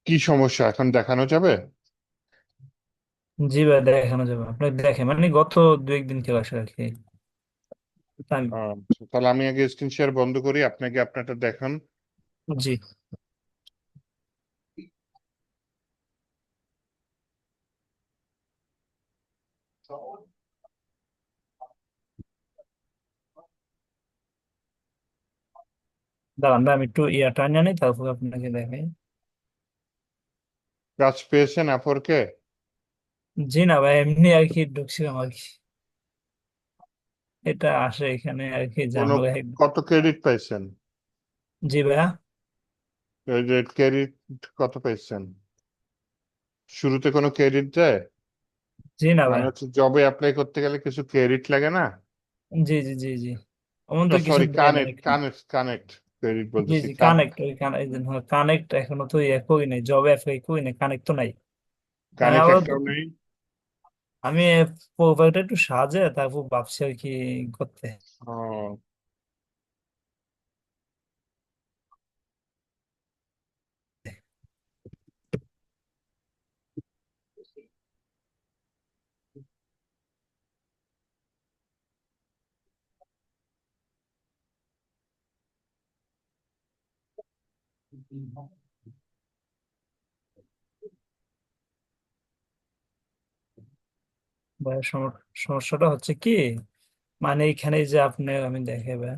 কি সমস্যা এখন দেখানো যাবে? জি ভাই, দেখানো যাবে। আপনাকে দেখে মানে গত 2-1 দিন থেকে আসে আর কি। তাহলে আমি আগে স্ক্রিন শেয়ার বন্ধ করি, আপনাকে আপনারটা দেখান। জি, দাঁড়ান ভাই, আমি একটু ইয়াটা নিয়ে নিই, তারপর আপনাকে দেখাই। কাজ পেয়েছেন আপরকে? জি না ভাই, এমনি আর কি ঢুকছিলাম আর কি। এটা আসে এখানে আর কি কোনো ঝামেলা কত ক্রেডিট পাইছেন? জি ভাইয়া। ক্রেডিট কত পাইছেন? শুরুতে কোনো ক্রেডিট দেয়? জি না মানে ভাই। হচ্ছে জবে অ্যাপ্লাই করতে গেলে কিছু ক্রেডিট লাগে না? জি জি জি জি, এমন তো কিছু সরি, দেয় না কানেক্ট এখানে। কানেক্ট কানেক্ট ক্রেডিট জি বলতেছি। জি, কানেক্ট, ওই কানেক্ট এখনো তো ইয়ে করি নাই, জবে অ্যাপ্লাই করি নাই, কানেক্ট তো নাই। আমি কানেক্ট আবার একটাও নেই। আমি প্রোফাইলটা একটু সাজে তারপর ভাবছি আর কি করতে। ও, ভাই সমস্যাটা হচ্ছে কি, মানে এখানে যে আপনি, আমি দেখে ভাই।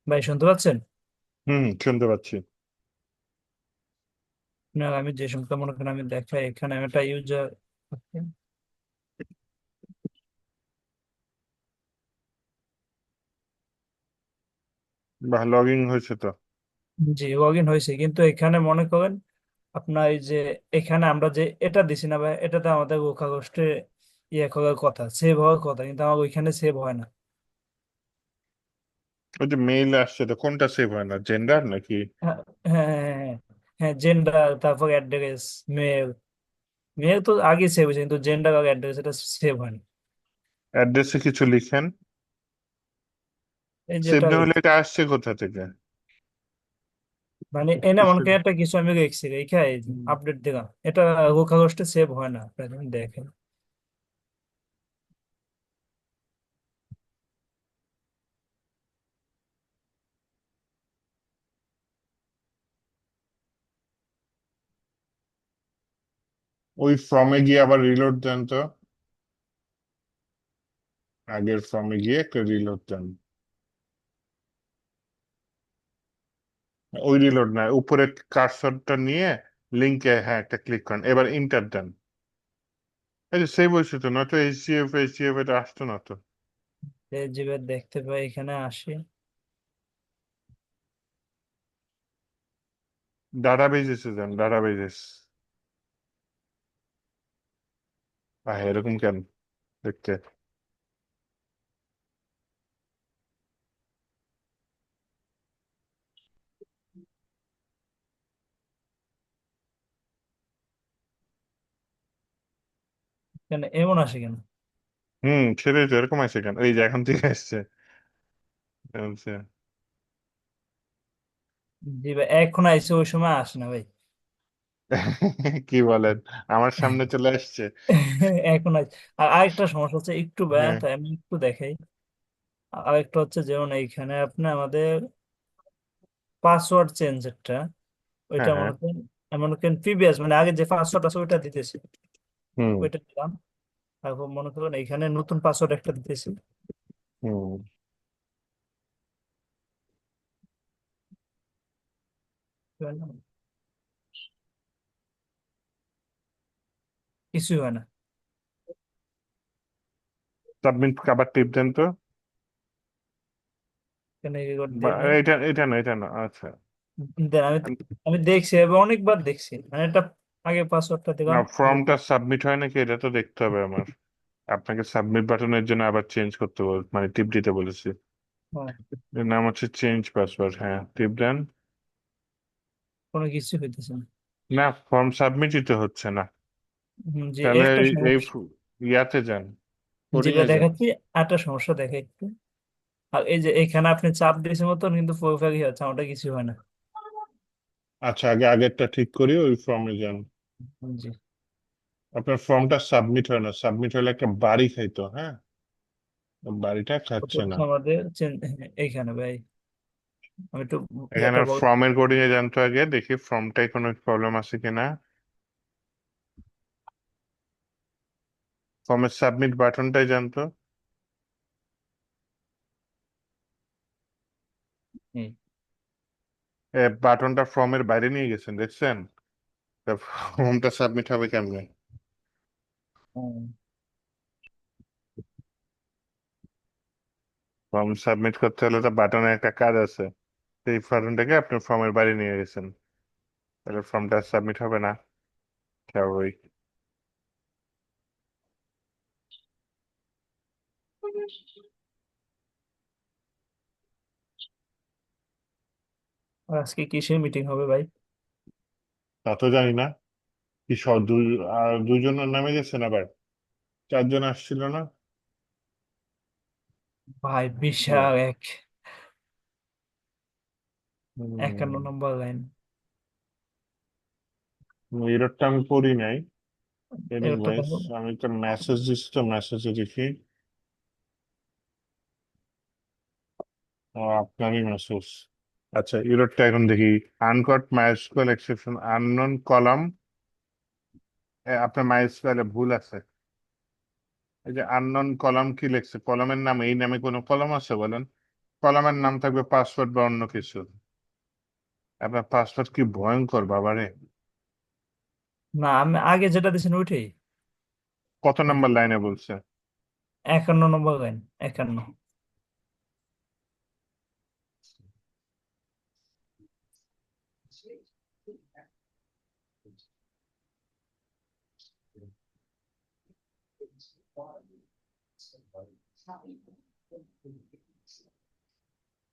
ভাই শুনতে পাচ্ছেন? হুম, শুনতে পাচ্ছি। না, আমি যে সংখ্যা মনে করেন আমি দেখাই, এখানে আমি একটা ইউজার। বাহ, লগ ইন হয়েছে তো। জি, লগ ইন হয়েছে, কিন্তু এখানে মনে করেন আপনার এই যে এখানে আমরা যে এটা দিছি না ভাই, এটাতে আমাদের কাগজে ইয়ে করার কথা, সেভ হওয়ার কথা, কিন্তু আমার ওইখানে সেভ হয় না। ওই যে মেইল আসছে তো, কোনটা সেভ হয় না, জেন্ডার নাকি? হ্যাঁ হ্যাঁ হ্যাঁ হ্যাঁ, হ্যাঁ জেন্ডার, তারপর অ্যাড্রেস, মেল। মেল তো আগে সেভ হয়েছে, কিন্তু জেন্ডার আর অ্যাড্রেস এটা সেভ হয়নি। অ্যাড্রেসে কিছু লিখেন। এই সেভ যেটা না হলে এটা আসছে কোথা থেকে? মানে এনে মনে করেন একটা কিছু আমি লিখছি, রেখে আপডেট দিলাম, এটা কাগজটা সেভ হয় না, আপনারা দেখেন। ওই ফর্মে গিয়ে আবার রিলোড দেন তো। আগের ফর্মে গিয়ে একটা রিলোড দেন। ওই রিলোড না, উপরে কার্সরটা নিয়ে লিঙ্কে হ্যাঁ একটা ক্লিক করেন, এবার ইন্টার দেন। এই যে সেভ হয়েছে তো, নয়তো এইচসিএফ এইচসিএফ এটা আসতো না তো। যেভাবে দেখতে পাই এখানে আসি। ডাটাবেজেসে যান, ডাটাবেজেস। এরকম কেন দেখতে? কেন এমন আসে কেন? হুম, সেটাই তো, এরকম আছে কেন? এই যে এখন থেকে আসছে। বলছে। জি ভাই, এখন আইসে, ওই সময় আসে না ভাই। কি বলেন? আমার সামনে চলে আসছে। এখন আইসে। আর আরেকটা সমস্যা হচ্ছে, একটু ব্যায়াম হ্যাঁ, তো আমি একটু দেখাই। আরেকটা হচ্ছে যেমন এইখানে আপনি আমাদের পাসওয়ার্ড চেঞ্জেরটা, ওইটা হ্যাঁ, হ্যাঁ। মনে করেন প্রিভিয়াস মানে আগে যে পাসওয়ার্ড আছে ওইটা দিতেছি, হুম, ওইটা দিলাম। তারপর মনে করেন এখানে নতুন পাসওয়ার্ড একটা দিতেছি। হুম। কিছুই হয় না। সাবমিট আবার টিপ দেন তো। এখানে রেকর্ড বা, দিয়ে দিই। এটা এটা না, এটা না, আচ্ছা। দেন আমি আমি দেখছি এবং অনেকবার দেখছি, মানে এটা আগে পাসওয়ার্ডটা না, দিলাম। ফর্মটা সাবমিট হয় নাকি এটা তো দেখতে হবে আমার। আপনাকে সাবমিট বাটনের জন্য আবার চেঞ্জ করতে মানে টিপ দিতে বলেছি। হ্যাঁ, এর নাম হচ্ছে চেঞ্জ পাসওয়ার্ড, হ্যাঁ টিপ দেন। কোনো কিছু হইতেছে না। না, ফর্ম সাবমিটই তো হচ্ছে না। জি, তাহলে একটা এই সমস্যা। ইয়াতে যান। জি কোডিং ভাই এ যান। দেখাচ্ছি। একটা সমস্যা দেখে একটু। আর এই যে এখানে আপনি চাপ দিয়েছেন মতন কিন্তু প্রোফাইল হচ্ছে, আমারটা কিছু হয় না। আচ্ছা, আগে আগেরটা ঠিক করি, ওই ফর্মে যান। জি। আপনার ফর্মটা সাবমিট হয় না, সাবমিট হলে একটা বাড়ি খাইতো, হ্যাঁ, বাড়িটা ওটা খাচ্ছে না। হচ্ছে আমাদের এইখানে ভাই, আমি একটু এখানে ইয়েটা বল। ফর্মের কোডিং এ যান তো, আগে দেখি ফর্মটায় কোনো প্রবলেম আছে কিনা। ফর্মের সাবমিট বাটনটাই যান তো। হুম। বাটনটা ফর্মের বাইরে নিয়ে গেছেন, দেখছেন? ফর্মটা সাবমিট হবে কেমনে? হুম। ফর্ম সাবমিট করতে হলে তো বাটনের একটা কাজ আছে, সেই বাটনটাকে আপনি ফর্মের বাইরে নিয়ে গেছেন, তাহলে ফর্মটা সাবমিট হবে না, স্বাভাবিক। আর আজকে কিসের মিটিং হবে ভাই? তা তো জানি না। কি সব দুই, আর দুইজনের নামে গেছেন আবার, চারজন আসছিল না? ভাই জি। বিশাল এক, 51 নম্বর হম। লাইন। এররটা আমি পড়ি নাই। এবারটা এনিওয়েজ, দেখো। আমি তো মেসেজ দিচ্ছি, তো মেসেজে দেখি। ও, আপনারই মেসেজ। আচ্ছা, এররটা এখন দেখি। Uncaught MySQL exception unknown column. আপনার মাইস্কুয়ালে ভুল আছে। এই যে আননোন কলাম কি লিখছে, কলামের নাম, এই নামে কোনো কলাম আছে বলেন? কলামের নাম থাকবে পাসওয়ার্ড বা অন্য কিছু। আপনার পাসওয়ার্ড কি ভয়ঙ্কর বাবারে! না, আমি আগে যেটা দিয়েছেন ওইটাই। কত নাম্বার লাইনে বলছে? 51 নম্বর লাইন, 51।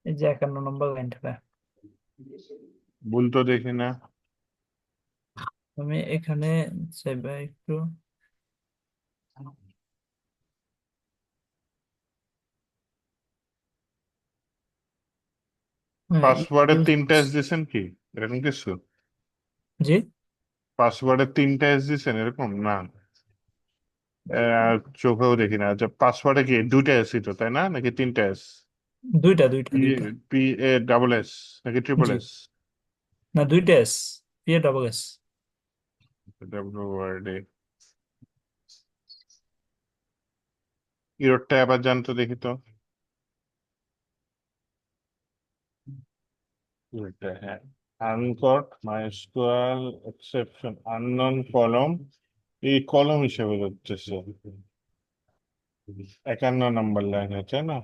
এই যে 51 নম্বর লাইনটা। ভুল তো দেখি না। আমি এখানে যাই ভাই একটু। হ্যাঁ, পাসওয়ার্ডের তিনটা এস দিয়েছেন কি, এরকম কিছু? জি। পাসওয়ার্ডের তিনটা এস দিয়েছেন এরকম না? চোখেও দেখি না। আচ্ছা, পাসওয়ার্ডে কি দুইটা এসই তো, তাই না, নাকি তিনটা এস? দুইটা দুইটা পি, দুইটা। পি এ ডাবল এস নাকি ট্রিপল জি। এস? না, দুইটা এস, PA XX। ডাব্লিউ ওয়ার্ডে ইরোডটা আবার জানতো দেখি তো। এটা, হ্যাঁ, আনকট মাইস্কুয়াল এক্সেপশন আননোন কলম, এই কলম হিসেবে ধরতেছে। 51 নম্বর লাইন আছে না?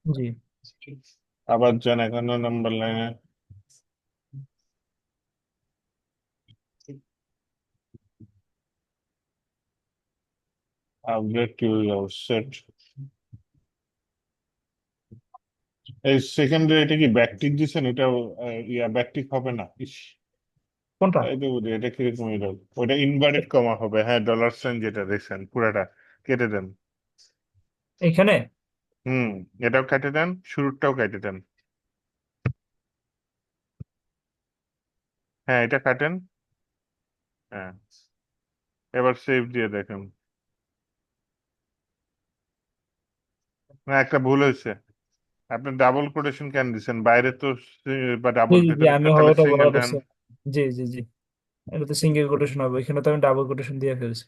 জি। আবার যান 51 নম্বর লাইনে। Update user set. এই সেকেন্ডারি এটা কি ব্যাকটিক দিছেন? এটা ইয়া ব্যাকটিক হবে না, ইস। কোনটা? এই তো বুঝি, এটা কিরকম এরর? ওটা ইনভার্টেড কমা হবে, হ্যাঁ, ডলার সাইন যেটা দেখছেন পুরাটা কেটে দেন। এখানে। হুম, এটাও কেটে দেন, শুরুরটাও কেটে দেন। হ্যাঁ, এটা কাটেন। হ্যাঁ, এবার সেভ দিয়ে দেখেন। না, একটা ভুল হয়েছে। আপনি ডাবল কোটেশন কেন দিচ্ছেন বাইরে তো? বা জি ডাবল জি জি, ভেতরে আমি তো তাহলে ওটা সিঙ্গেল বলা দেন। করছি। জি জি জি, এটা তো সিঙ্গেল কোটেশন হবে, এখানে তো আমি ডাবল কোটেশন দিয়ে ফেলছি।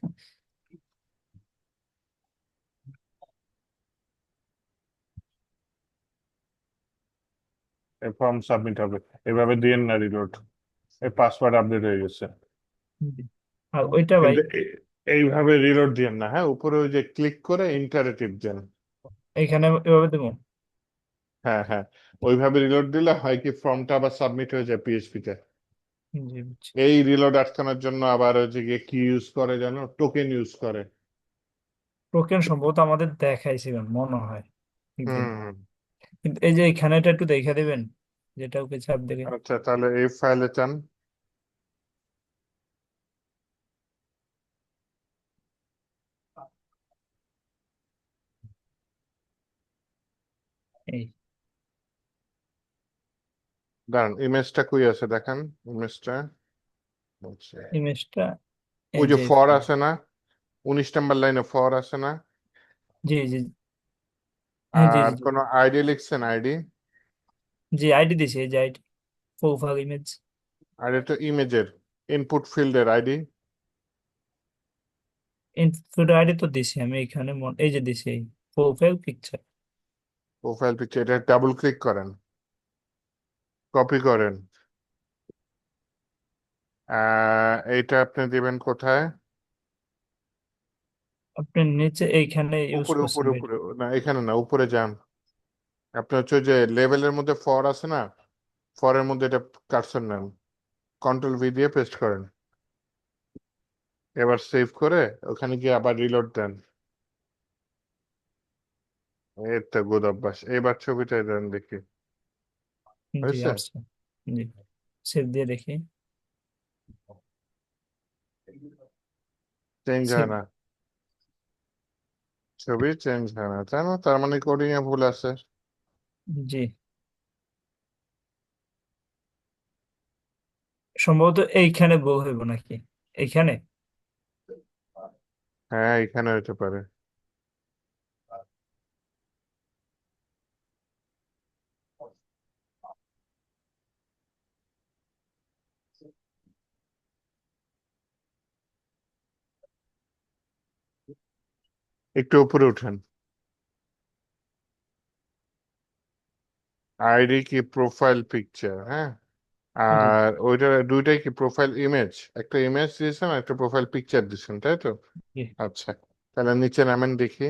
ফর্ম সাবমিট হবে। এভাবে দিয়েন না রিলোড, এই পাসওয়ার্ড আপডেট হয়ে গেছে। জি। আর ওইটা ভাই, কিন্তু এইভাবে রিলোড দিয়েন না, হ্যাঁ, উপরে ওই যে ক্লিক করে ইন্টারেটিভ দেন। এখানে এভাবে দেবো। হ্যাঁ হ্যাঁ, ওইভাবে রিলোড দিলে হয় কি, ফর্মটা আবার সাবমিট হয়ে যায় পিএইচপি তে। জি বুঝছি। এই রিলোড আটকানোর জন্য আবার হচ্ছে গিয়ে কি ইউজ করে জানো, টোকেন ইউজ করে। টোকেন সম্ভবত আমাদের দেখাইছিলেন মনে হয় একদিন। হুম। কিন্তু এই যে এখানেটা একটু দেখে দিবেন, যেটা ওকে ছাপ দেখে। আচ্ছা, তাহলে এই ফাইলে চান। এই দাঁড়ান, ইমেজটা কই আছে দেখেন, ইমেজটা আচ্ছা, ইমেজটা ওই এই যে যে ফর এখানে। আছে না, 19 নম্বর লাইনে ফর আছে না, জি জি, হ্যাঁ জি আর জি জি। কোন আইডি লিখছেন, আইডি, জি আইডি দিছি, এই যে আইডি, প্রোফাইল ইমেজ। আর এটা ইমেজের ইনপুট ফিল্ডের আইডি, ইনপুট আইডি তো দিছি আমি এখানে, এই যে দিছি এই প্রোফাইল পিকচার। প্রোফাইল পিকচার, এটা ডাবল ক্লিক করেন, কপি করেন, এইটা আপনি দিবেন কোথায়, আপনি নিচে এইখানে ইউজ উপরে করছেন উপরে ভাই। উপরে, না এখানে না, উপরে যান, আপনি হচ্ছে ওই যে লেভেলের মধ্যে ফর আছে না, ফরের মধ্যে এটা কাটছেন নেন, কন্ট্রোল ভি দিয়ে পেস্ট করেন, এবার সেভ করে ওখানে গিয়ে আবার রিলোড দেন। এই তো গুড অভ্যাস, এবার ছবিটা দেন দেখি, জি হয়েছে? আসছে। জি, সেভ দিয়ে দেখি। চেঞ্জ হয় সেভ। না, ছবি চেঞ্জ হয় না, তাই না? তার মানে কোডিং এ ভুল আছে। জি, সম্ভবত এইখানে বউ হইব নাকি, এইখানে। হ্যাঁ, এখানে হতে পারে। একটু উপরে উঠেন, আইডি কি প্রোফাইল পিকচার, হ্যাঁ, জি আর ওইটা দুইটাই কি প্রোফাইল ইমেজ, একটা ইমেজ দিয়েছেন আর একটা প্রোফাইল পিকচার দিয়েছেন, তাই তো? জি। আচ্ছা, তাহলে নিচে নামেন দেখি।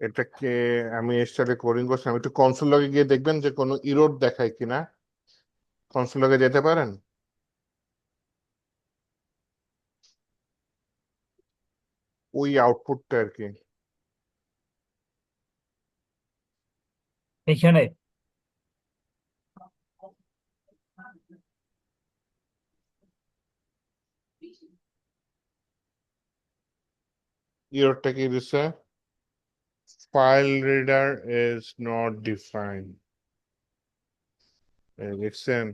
এটাকে আমি স্টার্টে কোডিং করছি, আমি একটু কনসোল লগে গিয়ে দেখবেন যে কোনো ইরোর দেখায় কিনা, কনসোল লগে যেতে পারেন, ওই আউটপুটটা আর কি। এইখানে। ইরোরটা কি দিছে, file reader is not defined, দেখছেন,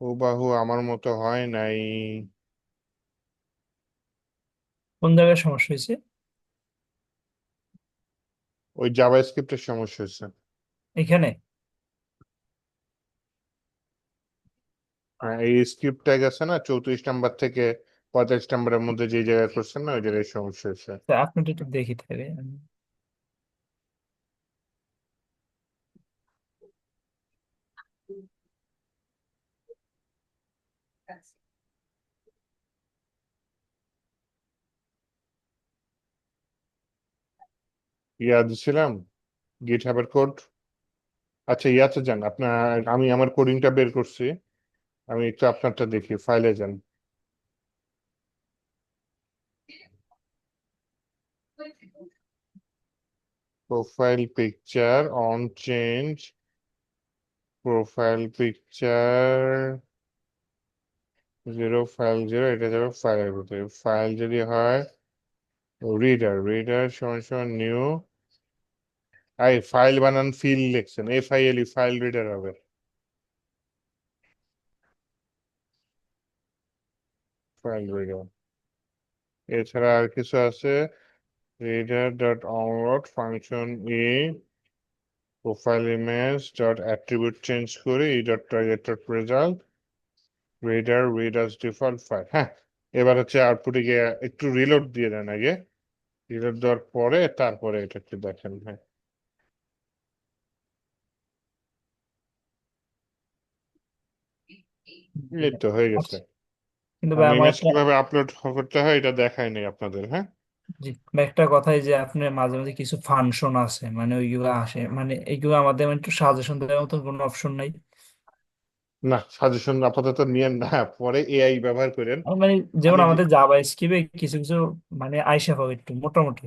হুবাহু আমার মতো হয় নাই, কোন জায়গায় সমস্যা হয়েছে? ওই জাভাস্ক্রিপ্টের সমস্যা হচ্ছে। এখানে। হ্যাঁ, এই স্ক্রিপ্ট ট্যাগ আছে না 34 নম্বর থেকে 45 নম্বরের মধ্যে যে জায়গায় করছেন না, ওই জায়গায় সমস্যা হচ্ছে। তো আপনার একটু দেখি তাহলে ইয়া দিছিলাম, গিট হাবের কোড। আচ্ছা, ইয়াতে যান আপনার, আমি আমার কোডিংটা বের করছি, আমি একটু আপনারটা দেখি, ফাইলে যান, profile picture on change, profile picture 0 file 0, এটা যাবে ফাইলের ভিতরে, ফাইল যদি হয় রিডার, রিডার সমান সমান নিউ, আই ফাইল বানান ফিল লিখছেন, FILE, ফাইল রিডার হবে, ফাইল রিডার। এছাড়া আর কিছু আছে, reader dot onload function profile image dot attribute change করে dot target dot result, reader read as default file. হ্যাঁ, এবার হচ্ছে আউটপুটে গিয়ে একটু রিলোড দিয়ে দেন আগে, রিলোড দেওয়ার পরে তারপরে এটা একটু দেখেন। হ্যাঁ, এই তো হয়ে গেছে। আচ্ছা, কিন্তু ভাই আমি আমার ইমেজ একটা, কিভাবে আপলোড করতে হয় এটা দেখাই নাই আপনাদের, হ্যাঁ? জি ভাই একটা কথাই যে আপনি মাঝে মাঝে কিছু ফাংশন আছে মানে ওইগুলো আসে মানে এইগুলো আমাদের মানে একটু সাজেশন দেওয়ার মতন কোনো অপশন নাই? না, সাজেশন আপাতত নিয়েন না, পরে এআই ব্যবহার করেন। মানে যেমন আমি আমাদের জাভা স্ক্রিপ্টে কিছু কিছু মানে আইসা পাবে একটু মোটামুটি,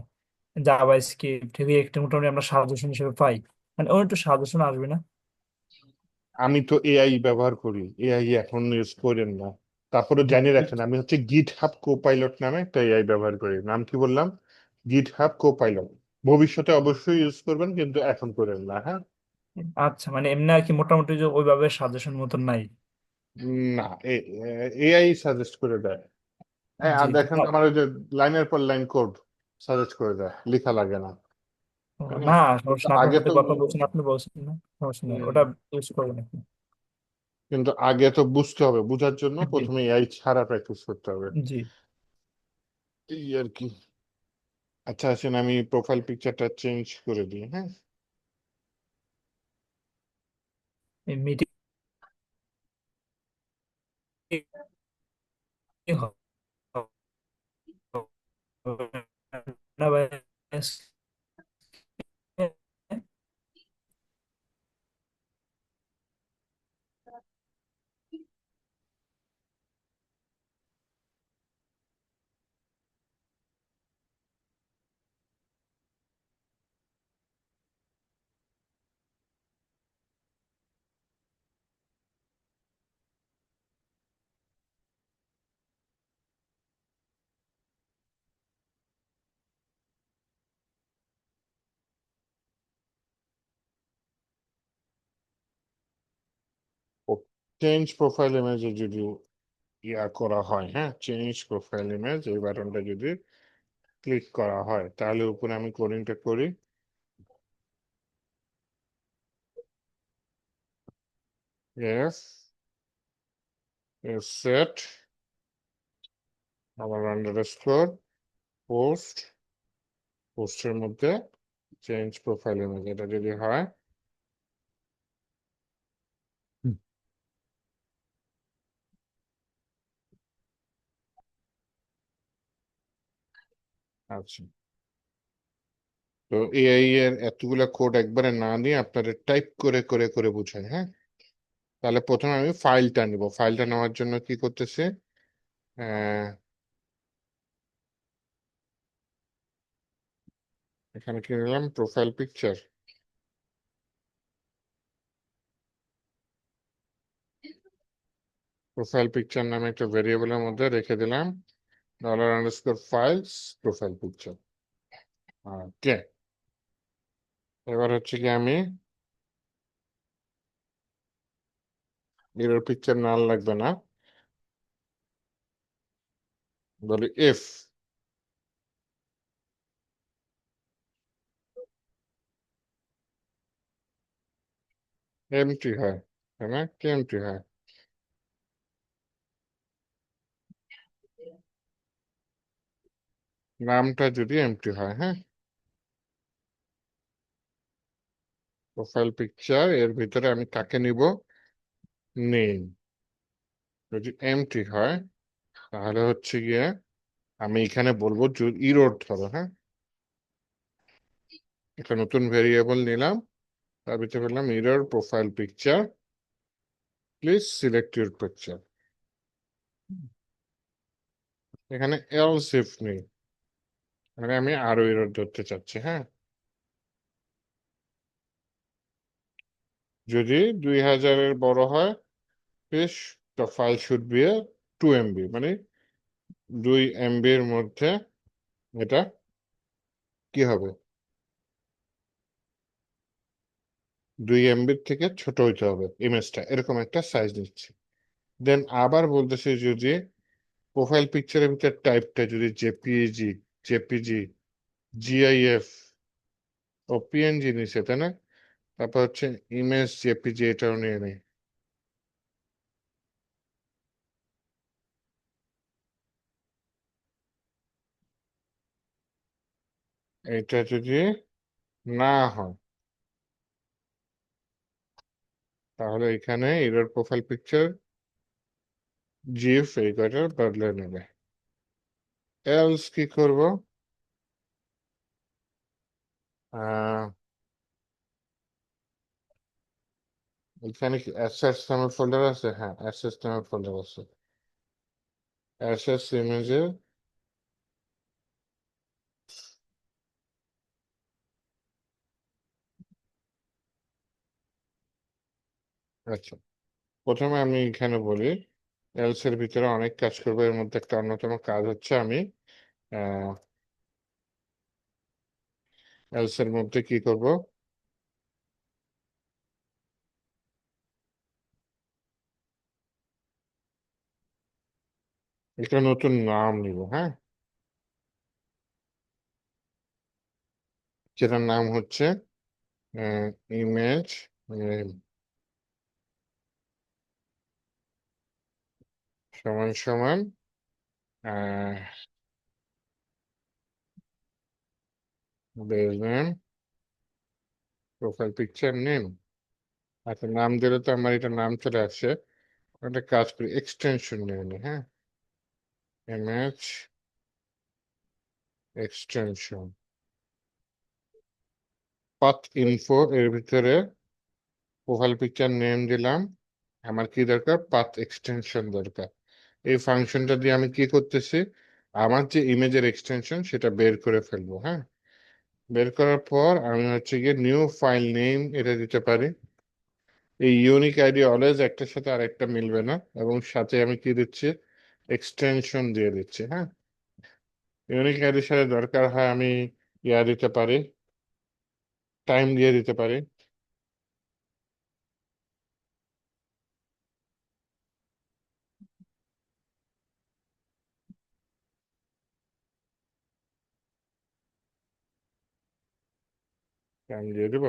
জাভা স্ক্রিপ্ট একটু মোটামুটি আমরা সাজেশন হিসেবে পাই, মানে ওর একটু সাজেশন আসবে না? আমি তো এআই ব্যবহার করি, এআই এখন ইউজ করেন না। তারপরে জানিয়ে রাখেন আমি হচ্ছে গিট হাব কোপাইলট নামে একটা এআই ব্যবহার করি। নাম কি বললাম? গিট হাব কোপাইলট। ভবিষ্যতে অবশ্যই ইউজ করবেন, কিন্তু এখন করেন না, হ্যাঁ? আচ্ছা মানে এমনি আর কি মোটামুটি যে ওইভাবে সাজেশন মতন নাই? না, এআই সাজেস্ট করে দেয়। জি আর দেখেন আমার ওই যে লাইনের পর লাইন কোড সাজেস্ট করে দেয়, লেখা লাগে না। হ্যাঁ, না কিন্তু সমস্যা না, আপনার আগে সাথে তো কথা বলছেন আপনি বলছেন না, সমস্যা নেই ওটা ইউজ করবেন আপনি। কিন্তু আগে তো বুঝতে হবে, বুঝার জন্য জি প্রথমে এআই ছাড়া প্র্যাকটিস করতে হবে। জি। এই আর কি। আচ্ছা, আসেন আমি প্রোফাইল পিকচারটা চেঞ্জ করে দিই, হ্যাঁ? মিটিং না ভাই? চেঞ্জ প্রোফাইল ইমেজে যদি ইয়া করা হয়, হ্যাঁ, চেঞ্জ প্রোফাইল ইমেজ এই বাটনটা যদি ক্লিক করা হয়, তাহলে উপরে আমি কোডিংটা করি। এস সেট আবার আন্ডারস্কোর পোস্ট, পোস্টের মধ্যে চেঞ্জ প্রোফাইল ইমেজ, এটা যদি হয়, হুম, আচ্ছা। তো এআই এর এতগুলা কোড একবারে না দিয়ে আপনাদের টাইপ করে করে করে বুঝাই, হ্যাঁ? তাহলে প্রথমে আমি ফাইলটা নিব। ফাইলটা নেওয়ার জন্য কি করতেছে, আহ, এখানে কি নিলাম, প্রোফাইল পিকচার। প্রোফাইল পিকচার নামে একটা ভেরিয়েবলের মধ্যে রেখে দিলাম $_ প্রোফাইল পিকচার। ওকে, এবার হচ্ছে কি আমি মিরর পিকচার না লাগবে না, বলি এফ এমটি হয়, তাই না? কি এমটি হয়? নামটা যদি এমটি হয়, হ্যাঁ, প্রোফাইল পিকচার এর ভিতরে আমি কাকে নিব, নেম। যদি এমটি হয় তাহলে হচ্ছে গিয়ে আমি এখানে বলবো ইরোর ধরো, হ্যাঁ, একটা নতুন ভেরিয়েবল নিলাম, তার ভিতরে বললাম error profile picture, please select your picture. এখানে এলস ইফ নেই, মানে আমি আরো ইরর ধরতে চাচ্ছি, হ্যাঁ। যদি 2000-এর বড় হয়, বেশ, the file should be a 2 MB, মানে 2 MB-র মধ্যে এটা কি হবে, 2 MB-র থেকে ছোট হইতে হবে ইমেজটা, এরকম একটা সাইজ নিচ্ছে। দেন আবার বলতেছে যদি প্রোফাইল পিকচারের ভিতরে টাইপটা যদি জেপিইজি, জেপিজি, জিআইএফ ও পিএনজি নিচ্ছে, তাই না? তারপর হচ্ছে ইমেজ জেপিজি, এটাও নিয়ে নেই। এটা যদি না হয়, তাহলে এখানে এরর প্রোফাইল পিকচার জিএফ এই কয়টা বদলে নেবে। এলস কি করব? আহ এখানে কি অ্যাসেটস নামের ফোল্ডার আছে? হ্যাঁ, অ্যাসেটস নামের ফোল্ডার আছে। অ্যাসেটস ইমেজে আচ্ছা, প্রথমে আমি এখানে বলি এলস এর ভিতরে অনেক কাজ করবো, এর মধ্যে একটা অন্যতম কাজ হচ্ছে আমি এলস এর মধ্যে কি করব, একটা নতুন নাম নিব। হ্যাঁ, যেটার নাম হচ্ছে ইমেজ সমান সমান base name, profile picture name. আচ্ছা, নাম দিলে তো আমার এটা নাম চলে আসছে। একটা কাজ করি, এক্সটেনশন নিয়ে নি। হ্যাঁ, ইমেজ এক্সটেনশন পাথ ইনফো এর ভিতরে প্রোফাইল পিকচার নেম দিলাম। আমার কি দরকার? পাথ এক্সটেনশন দরকার। এই ফাংশনটা দিয়ে আমি কি করতেছি, আমার যে ইমেজের এক্সটেনশন সেটা বের করে ফেলবো। হ্যাঁ, বের করার পর আমি হচ্ছে গিয়ে নিউ ফাইল নেম এটা দিতে পারি। এই ইউনিক আইডি অলওয়েজ একটার সাথে আরেকটা মিলবে না, এবং সাথে আমি কি দিচ্ছি, এক্সটেনশন দিয়ে দিচ্ছি। হ্যাঁ, ইউনিক আইডির সাথে দরকার হয় আমি ইয়া দিতে পারি, টাইম দিয়ে দিতে পারি। টাইম দিয়ে দিব।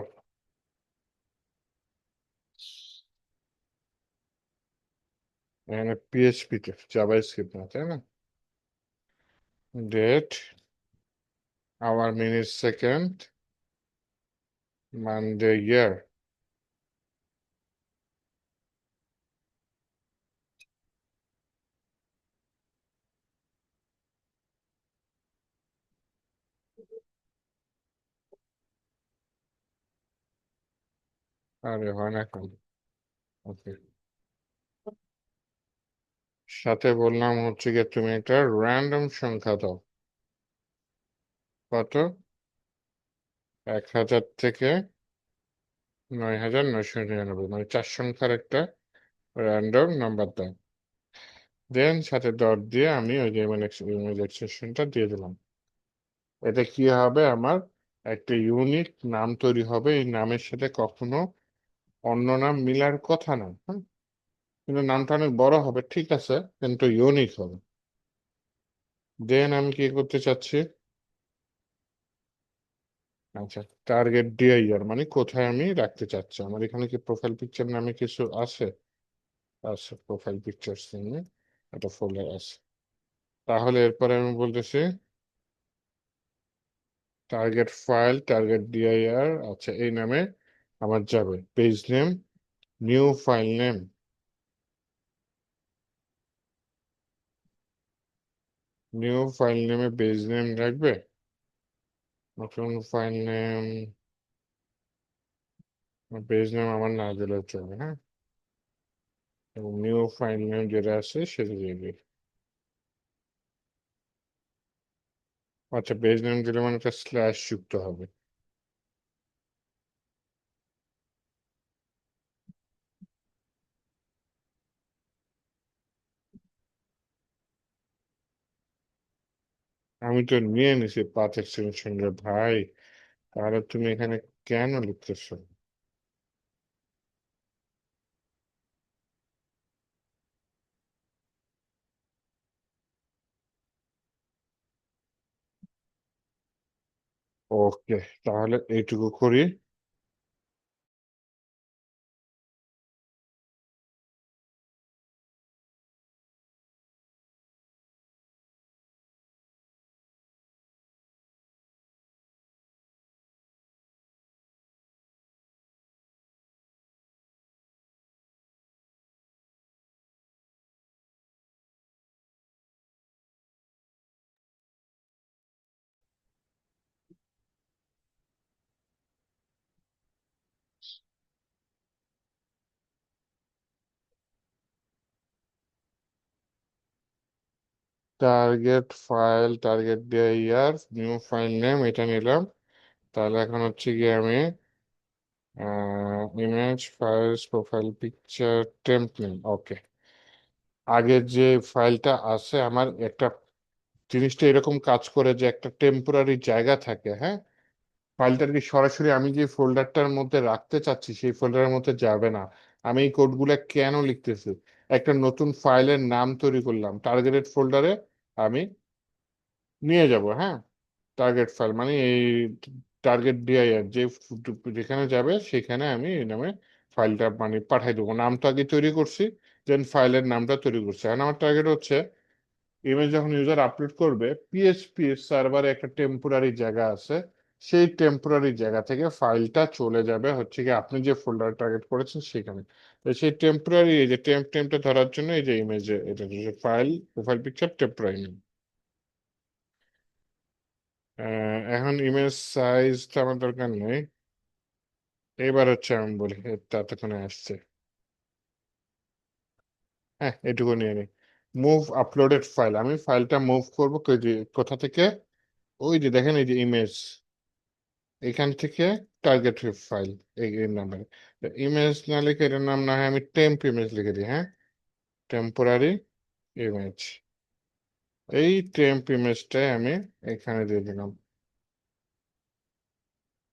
এখানে পিএইচপি তে, জাভাস্ক্রিপ্ট না, তাই না? Date, hour, minute, second, Monday, year. আরে হয় না এখন। ওকে, সাথে বললাম হচ্ছে গিয়ে তুমি একটা র্যান্ডম সংখ্যা দাও। কত? 1000 থেকে 9999, মানে 4 সংখ্যার একটা র্যান্ডম নাম্বার দাও। দেন সাথে ডট দিয়ে আমি ওই যে ইমেজ এক্সটেনশনটা দিয়ে দিলাম। এতে কি হবে, আমার একটা ইউনিক নাম তৈরি হবে। এই নামের সাথে কখনো অন্য নাম মিলার কথা না। হ্যাঁ, কিন্তু নামটা অনেক বড় হবে, ঠিক আছে, কিন্তু ইউনিক হবে। দেন আমি কি করতে চাচ্ছি, আচ্ছা, টার্গেট ডিআইআর মানে কোথায় আমি রাখতে চাচ্ছি। আমার এখানে কি প্রোফাইল পিকচার নামে কিছু আছে? আছে, প্রোফাইল পিকচার নামে একটা ফোল্ডার আছে। তাহলে এরপরে আমি বলতেছি টার্গেট ফাইল, টার্গেট ডিআইআর, আচ্ছা, এই নামে আমার যাবে। Page name, new file name, new file নেমে পেজ নেম রাখবে। নতুন ফাইল নেম, পেজ নেম আমার না দিলেও চলবে। হ্যাঁ, এবং নিউ ফাইল নেম যেটা আছে সেটা দিয়ে দিই। আচ্ছা, পেজ নেম দিলে মানে একটা স্ল্যাশ যুক্ত হবে। আমি তো নিয়ে নিছি পাথ এক্সটেনশন রে ভাই, তাহলে তুমি এখানে কেন লিখতেছো? ওকে, তাহলে এইটুকু করি। Target file, target year, new file name, এটা নিলাম। তাহলে এখন হচ্ছে গিয়ে আমি image, files, profile picture, temp name, okay. আগের যে ফাইলটা আছে আমার, একটা জিনিসটা এরকম কাজ করে যে একটা টেম্পোরারি জায়গা থাকে, হ্যাঁ। ফাইলটার কি সরাসরি আমি যে ফোল্ডারটার মধ্যে রাখতে চাচ্ছি সেই ফোল্ডারের মধ্যে যাবে না। আমি এই কোডগুলো কেন লিখতেছি, একটা নতুন ফাইলের নাম তৈরি করলাম, টার্গেটেড ফোল্ডারে আমি নিয়ে যাব, হ্যাঁ। টার্গেট ফাইল মানে এই টার্গেট ডিআইআর যে যেখানে যাবে সেখানে আমি এই নামে ফাইলটা মানে পাঠাই দেবো। নামটা আগে তৈরি করছি, দেন ফাইলের নামটা তৈরি করছি। এখন আমার টার্গেট হচ্ছে ইমেজ যখন ইউজার আপলোড করবে, পিএইচপি সার্ভারে একটা টেম্পোরারি জায়গা আছে, সেই টেম্পোরারি জায়গা থেকে ফাইলটা চলে যাবে হচ্ছে কি আপনি যে ফোল্ডার টার্গেট করেছেন সেখানে। তো সেই টেম্পোরারি, এই যে টেম্পটা ধরার জন্য এই যে ইমেজে এটা ফাইল, প্রোফাইল পিকচার, টেম্পোরারি। এখন ইমেজ সাইজটা আমার দরকার নেই। এবার হচ্ছে আমি বলি, এটা এতক্ষণে আসছে, হ্যাঁ এটুকু নিয়ে নিই। মুভ আপলোডেড ফাইল, আমি ফাইলটা মুভ করবো কোথা থেকে, ওই যে দেখেন এই যে ইমেজ, এখান থেকে টার্গেট ফাইল এই নাম্বারে। ইমেজ না লিখে এটার নাম না হয় আমি টেম্প ইমেজ লিখে দিই, হ্যাঁ। টেম্পোরারি ইমেজ, এই টেম্প ইমেজটাই আমি এখানে দিয়ে দিলাম।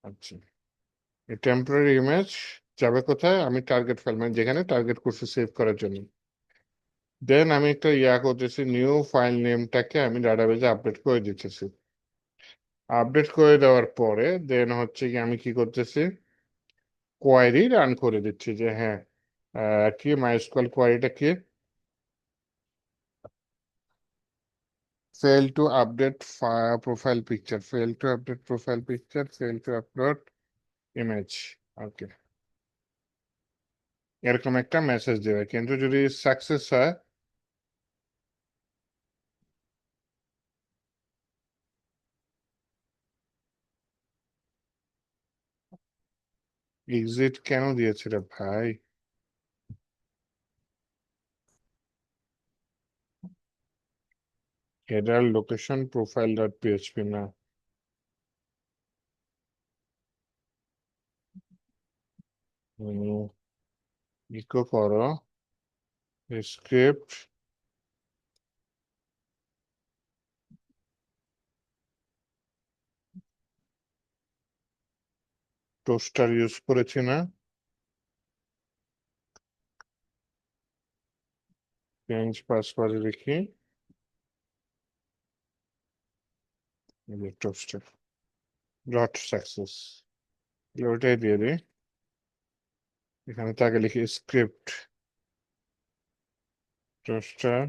আচ্ছা, এই টেম্পোরারি ইমেজ যাবে কোথায়, আমি টার্গেট ফাইল মানে যেখানে টার্গেট করছি সেভ করার জন্য। দেন আমি একটা করতেছি, নিউ ফাইল নেমটাকে আমি ডাটাবেজে আপডেট করে দিতেছি। আপডেট করে দেওয়ার পরে দেন হচ্ছে কি আমি কি করতেছি, কোয়ারি রান করে দিচ্ছি যে হ্যাঁ, কি মাইস্কুয়েল কোয়ারিটা কি, fail to update profile picture, fail to update profile picture, fail to upload image, ওকে। এরকম একটা মেসেজ দেবে, কিন্তু যদি সাকসেস হয়, এক্সিট কেন দিয়েছে রে ভাই। Header location profile dot PHP না, ইকো করো স্ক্রিপ্ট, টোস্টার ইউজ করেছি না, চেঞ্জ পাসওয়ার্ড লিখি, টোস্টার ডট সাকসেস, ওটাই দিয়ে দিই। এখানে তাকে লিখি স্ক্রিপ্ট টোস্টার,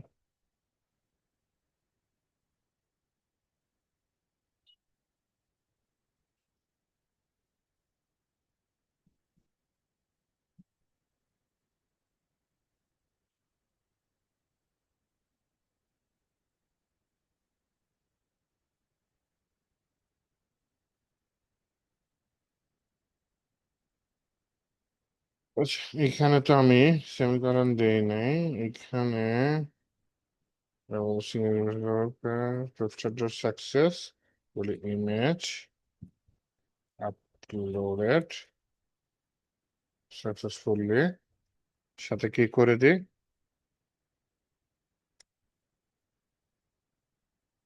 এখানে তো আমি সেমিকোলন দেই নাই, এখানে টোস্টার সাকসেস বলি, ইমেজ আপলোডেড সাকসেসফুলি, সাথে কি করে দিই,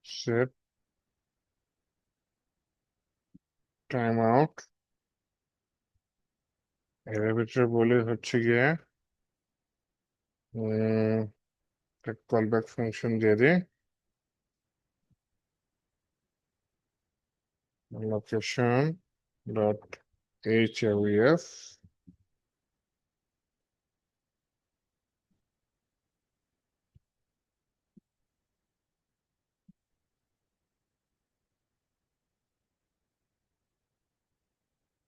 সেট টাইম আউট, এর ভিতরে বলি হচ্ছে গিয়ে কল ব্যাক ফাংশন দিয়ে দিই, location dot href,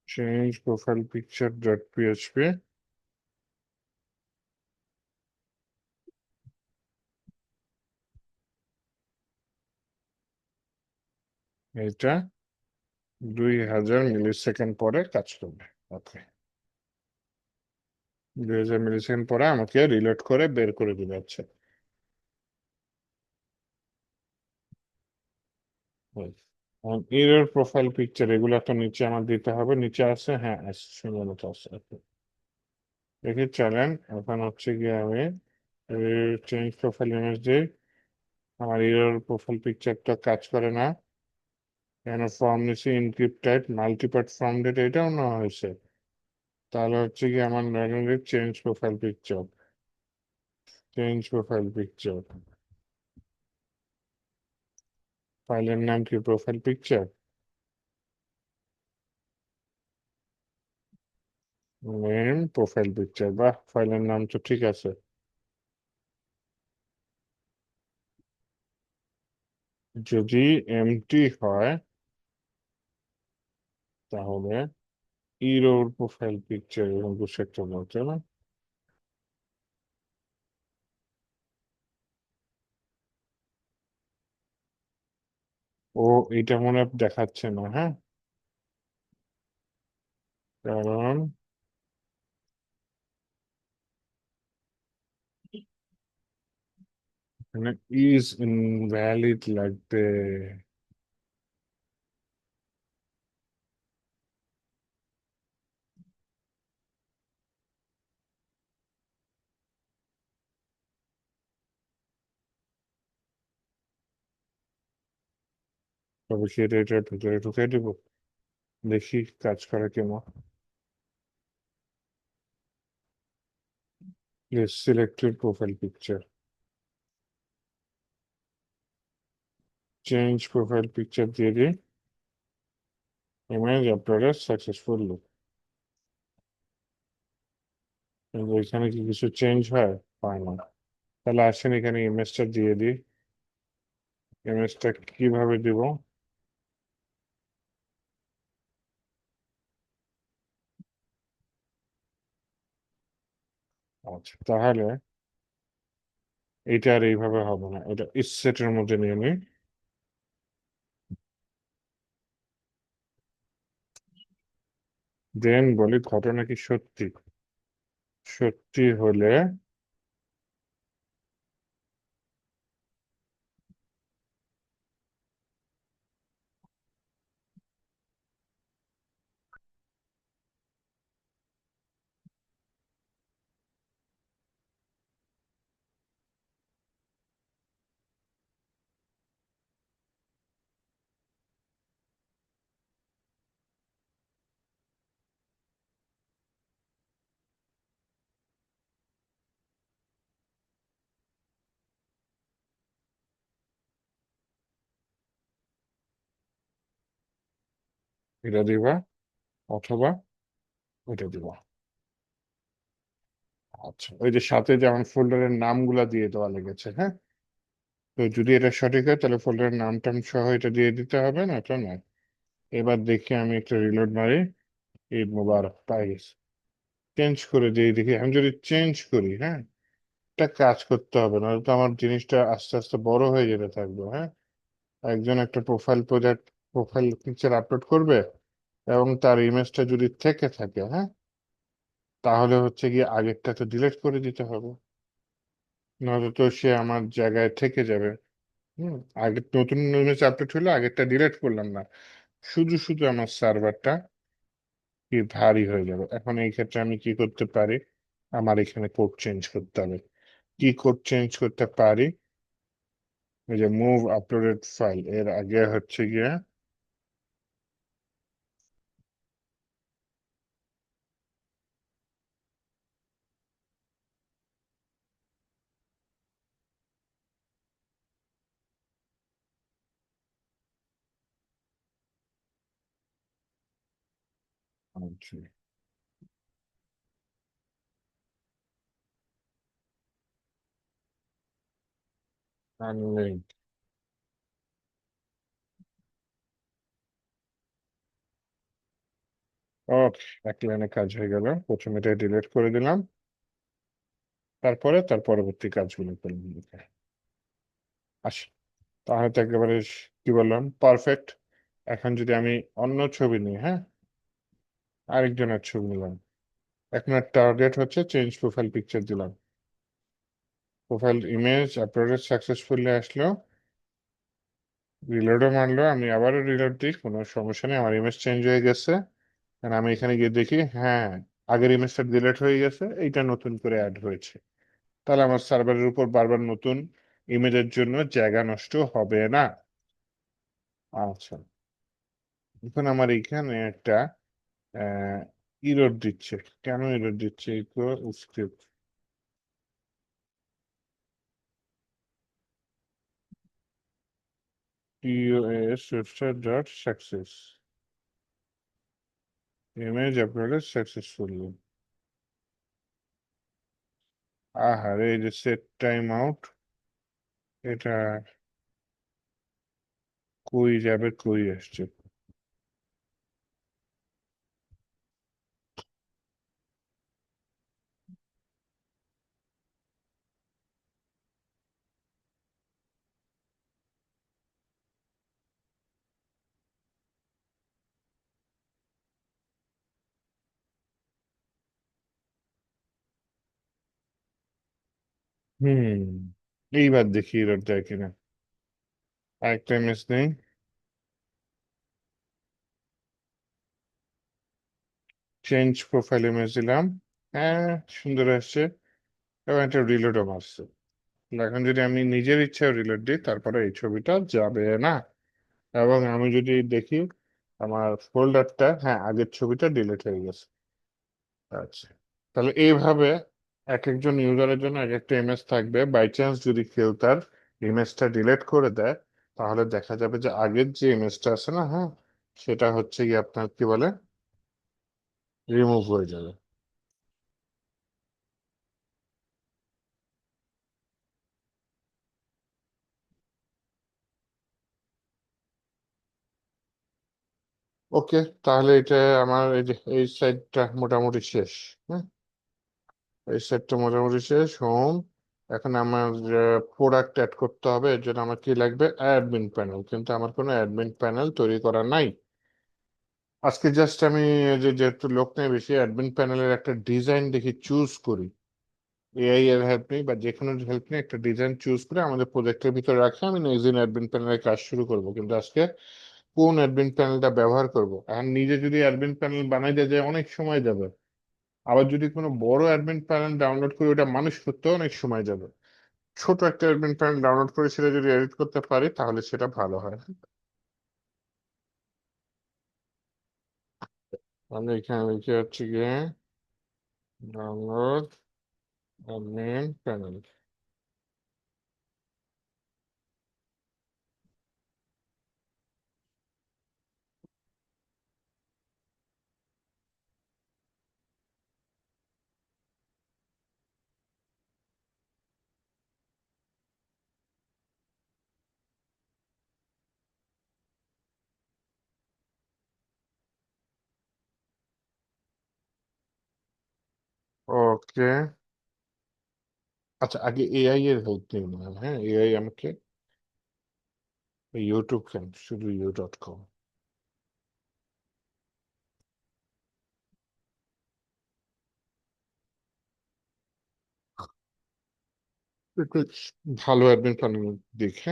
change profile picture dot PHP, এটা 2000 মিলি সেকেন্ড পরে কাজ করবে, ওকে। 2000 মিলি সেকেন্ড পরে আমাকে রিলোড করে বের করে দিবে, আচ্ছা। এরর প্রোফাইল পিকচার এগুলো তো নিচে আমার দিতে হবে, নিচে আছে, হ্যাঁ আছে, সুন্দর মতো আছে। দেখি চলেন, এখন হচ্ছে গিয়ে আমি চেঞ্জ প্রোফাইল ইমেজ দিই। আমার এরর প্রোফাইল পিকচারটা কাজ করে না কেন? ফর্ম নিচে ইনক্রিপ্ট টাইপ মাল্টিপার্ট ফর্ম ডেট এটাও নেওয়া হয়েছে। তাহলে হচ্ছে কি আমার নর্মালি চেঞ্জ প্রোফাইল পিকচার ফাইলের নাম কি profile picture, name profile picture, বাহ ফাইলের নাম তো ঠিক আছে। যদি এমটি হয় তাহলে ইরোর প্রোফাইল পিকচার এরকম কিছু একটা বলছে না? ও, এটা মনে হয় দেখাচ্ছে না, হ্যাঁ, কারণ এখানে ইজ ইনভ্যালিড লাগবে। তবে সেটা এটার ভিতরে ঢুকে দিব, দেখি কাজ করে কিনা। Selected profile picture, change profile picture দিয়ে দিই, ইমেজ আপলোডেড সাকসেসফুলি। কিন্তু এখানে কি কিছু চেঞ্জ হয়? হয় না। তাহলে আসেন এখানে ইমেজটা দিয়ে দিই। ইমেজটা কিভাবে দিব? আচ্ছা, তাহলে এটা আর এইভাবে হবে না, এটা সেটের মধ্যে নিয়ে নিই। দেন বলি ঘটনা কি সত্যি, সত্যি হলে এটা দিবা, অথবা ওইটা দিবা। আচ্ছা, ওই যে সাথে যেমন ফোল্ডারের নামগুলা দিয়ে দেওয়া লেগেছে, হ্যাঁ, তো যদি এটা সঠিক হয় তাহলে ফোল্ডারের নাম টাম সহ এটা দিয়ে দিতে হবে, না এটা নয়। এবার দেখি আমি একটা রিলোড মারি, ঈদ মোবারক পাই গেছি। চেঞ্জ করে দিয়ে দেখি, আমি যদি চেঞ্জ করি, হ্যাঁ, একটা কাজ করতে হবে, নয়তো তো আমার জিনিসটা আস্তে আস্তে বড় হয়ে যেতে থাকবে, হ্যাঁ। একজন একটা প্রোফাইল পিকচার আপলোড করবে এবং তার ইমেজটা যদি থেকে থাকে, হ্যাঁ, তাহলে হচ্ছে গিয়ে আগেরটা তো ডিলিট করে দিতে হবে, নয়তো তো সে আমার জায়গায় থেকে যাবে। হুম। আগে নতুন ইমেজ আপলোড হলে আগেরটা ডিলিট করলাম না, শুধু শুধু আমার সার্ভারটা কি ভারী হয়ে যাবে। এখন এই ক্ষেত্রে আমি কি করতে পারি? আমার এখানে কোড চেঞ্জ করতে হবে। কি কোড চেঞ্জ করতে পারি? ওই যে মুভ আপলোডেড ফাইল এর আগে হচ্ছে গিয়ে আচ্ছা, unlinked। ওকে, এক লাইনে কাজ হয়ে গেল। প্রথমে এটা ডিলিট করে দিলাম, তারপরে তার পরবর্তী কাজগুলো করলাম। আসি, তাহলে তো একেবারে কি বললাম, পারফেক্ট। এখন যদি আমি অন্য ছবি নিই, হ্যাঁ, আরেকজনের ছবি নিলাম। এখন টার্গেট হচ্ছে চেঞ্জ প্রোফাইল পিকচার দিলাম, প্রোফাইল ইমেজ আপলোডেড সাকসেসফুলি আসলো। রিলোডও মারলো, আমি আবারও রিলোড দিই, কোনো সমস্যা নেই, আমার ইমেজ চেঞ্জ হয়ে গেছে। আর আমি এখানে গিয়ে দেখি, হ্যাঁ, আগের ইমেজটা ডিলিট হয়ে গেছে, এইটা নতুন করে অ্যাড হয়েছে। তাহলে আমার সার্ভারের উপর বারবার নতুন ইমেজের জন্য জায়গা নষ্ট হবে না। আচ্ছা, এখন আমার এখানে একটা ইরর দিচ্ছে। কেন ইরর দিচ্ছে? Echo script TOS website dot success, image uploaded successfully. আহারে, এই যে সেট টাইম আউট, এটা কই যাবে, কই আসছে? হুম, এইবার দেখি এরর যায় কিনা। আরেকটা ইমেজ নেই, চেঞ্জ প্রোফাইল ইমেজ দিলাম, হ্যাঁ, সুন্দর আসছে। এবং একটা রিলোডও মারছে। এখন যদি আমি নিজের ইচ্ছায় রিলোড দিই, তারপরে এই ছবিটা যাবে না। এবং আমি যদি দেখি আমার ফোল্ডারটা, হ্যাঁ, আগের ছবিটা ডিলিট হয়ে গেছে। আচ্ছা, তাহলে এইভাবে এক একজন ইউজারের জন্য এক একটা ইমেজ থাকবে। বাই চান্স যদি কেউ তার ইমেজটা ডিলিট করে দেয়, তাহলে দেখা যাবে যে আগের যে ইমেজটা আছে না, হ্যাঁ, সেটা হচ্ছে কি আপনার কি বলে, রিমুভ হয়ে যাবে। ওকে, তাহলে এটা আমার এই যে এই সাইডটা মোটামুটি শেষ। হ্যাঁ, এই সেটটা মোটামুটি শেষ। হোম, এখন আমার প্রোডাক্ট অ্যাড করতে হবে। এর জন্য আমার কি লাগবে? অ্যাডমিন প্যানেল, কিন্তু আমার কোনো অ্যাডমিন প্যানেল তৈরি করা নাই। আজকে জাস্ট আমি যেহেতু লোক নেই বেশি, অ্যাডমিন প্যানেলের একটা ডিজাইন দেখি চুজ করি। এআই এর হেল্প নেই বা যে কোনো হেল্প নেই, একটা ডিজাইন চুজ করে আমাদের প্রজেক্টের ভিতরে রাখে আমি নেক্সট দিন অ্যাডমিন প্যানেলের কাজ শুরু করব। কিন্তু আজকে কোন অ্যাডমিন প্যানেলটা ব্যবহার করব, আর নিজে যদি অ্যাডমিন প্যানেল বানাইতে যায় অনেক সময় যাবে। আবার যদি কোনো বড় অ্যাডমিন প্যানেল ডাউনলোড করে ওটা মানুষ করতেও অনেক সময় যাবে। ছোট একটা অ্যাডমিন প্যানেল ডাউনলোড করে সেটা যদি এডিট করতে পারি, তাহলে সেটা ভালো হয়। আমি এখানে লিখে হচ্ছে গিয়ে ডাউনলোড অ্যাডমিন প্যানেল। ওকে, আচ্ছা, আগে এআই এর হেল্প নিই না, হ্যাঁ, এআই আমাকে ইউটিউব কেন, শুধু ইউ.কম। একটু ভালো অ্যাডমিন প্যানেল দেখে।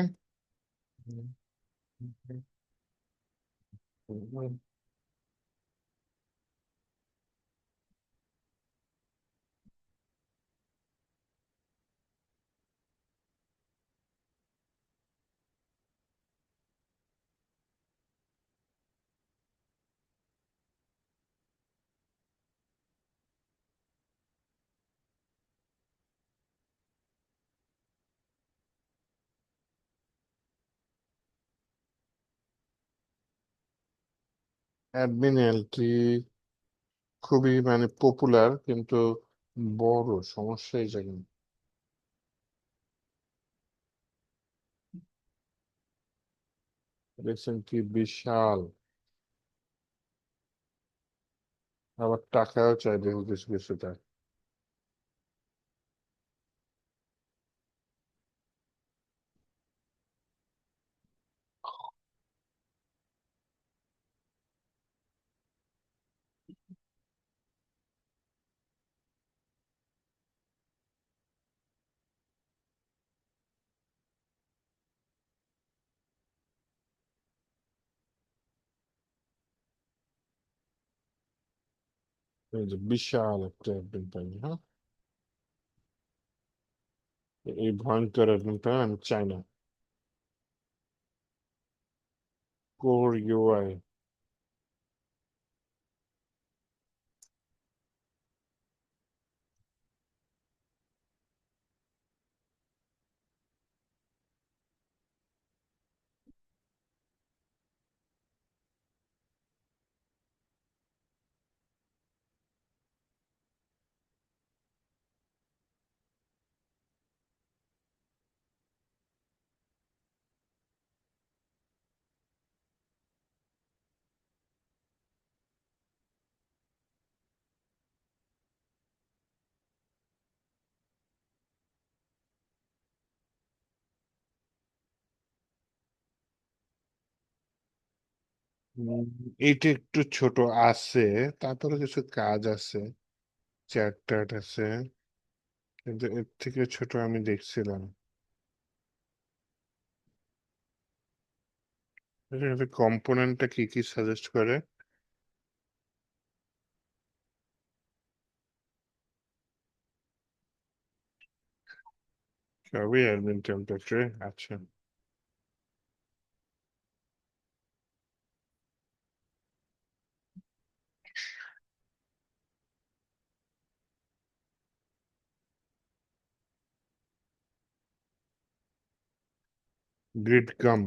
অ্যাডমিন এলটি খুবই মানে পপুলার, কিন্তু বড় সমস্যা এই জায়গায়। দেখছেন কি বিশাল, আবার টাকাও চাই দেখো কিছু কিছুটা। এই যে বিশাল একটা অ্যাডমিন প্যানেল, হ্যাঁ, এই ভয়ঙ্কর অ্যাডমিন প্যানেল আমি চাই না। কোর ইউআই, এইটা একটু ছোট আছে, তারপরে কিছু কাজ আছে, চ্যাট ট্যাট আছে, কিন্তু এর থেকে ছোট আমি দেখছিলাম। কম্পোনেন্টটা কি কি সাজেস্ট করে? সবই অ্যাডমিন টেমপ্লেটে। আচ্ছা, গ্রিড গাম,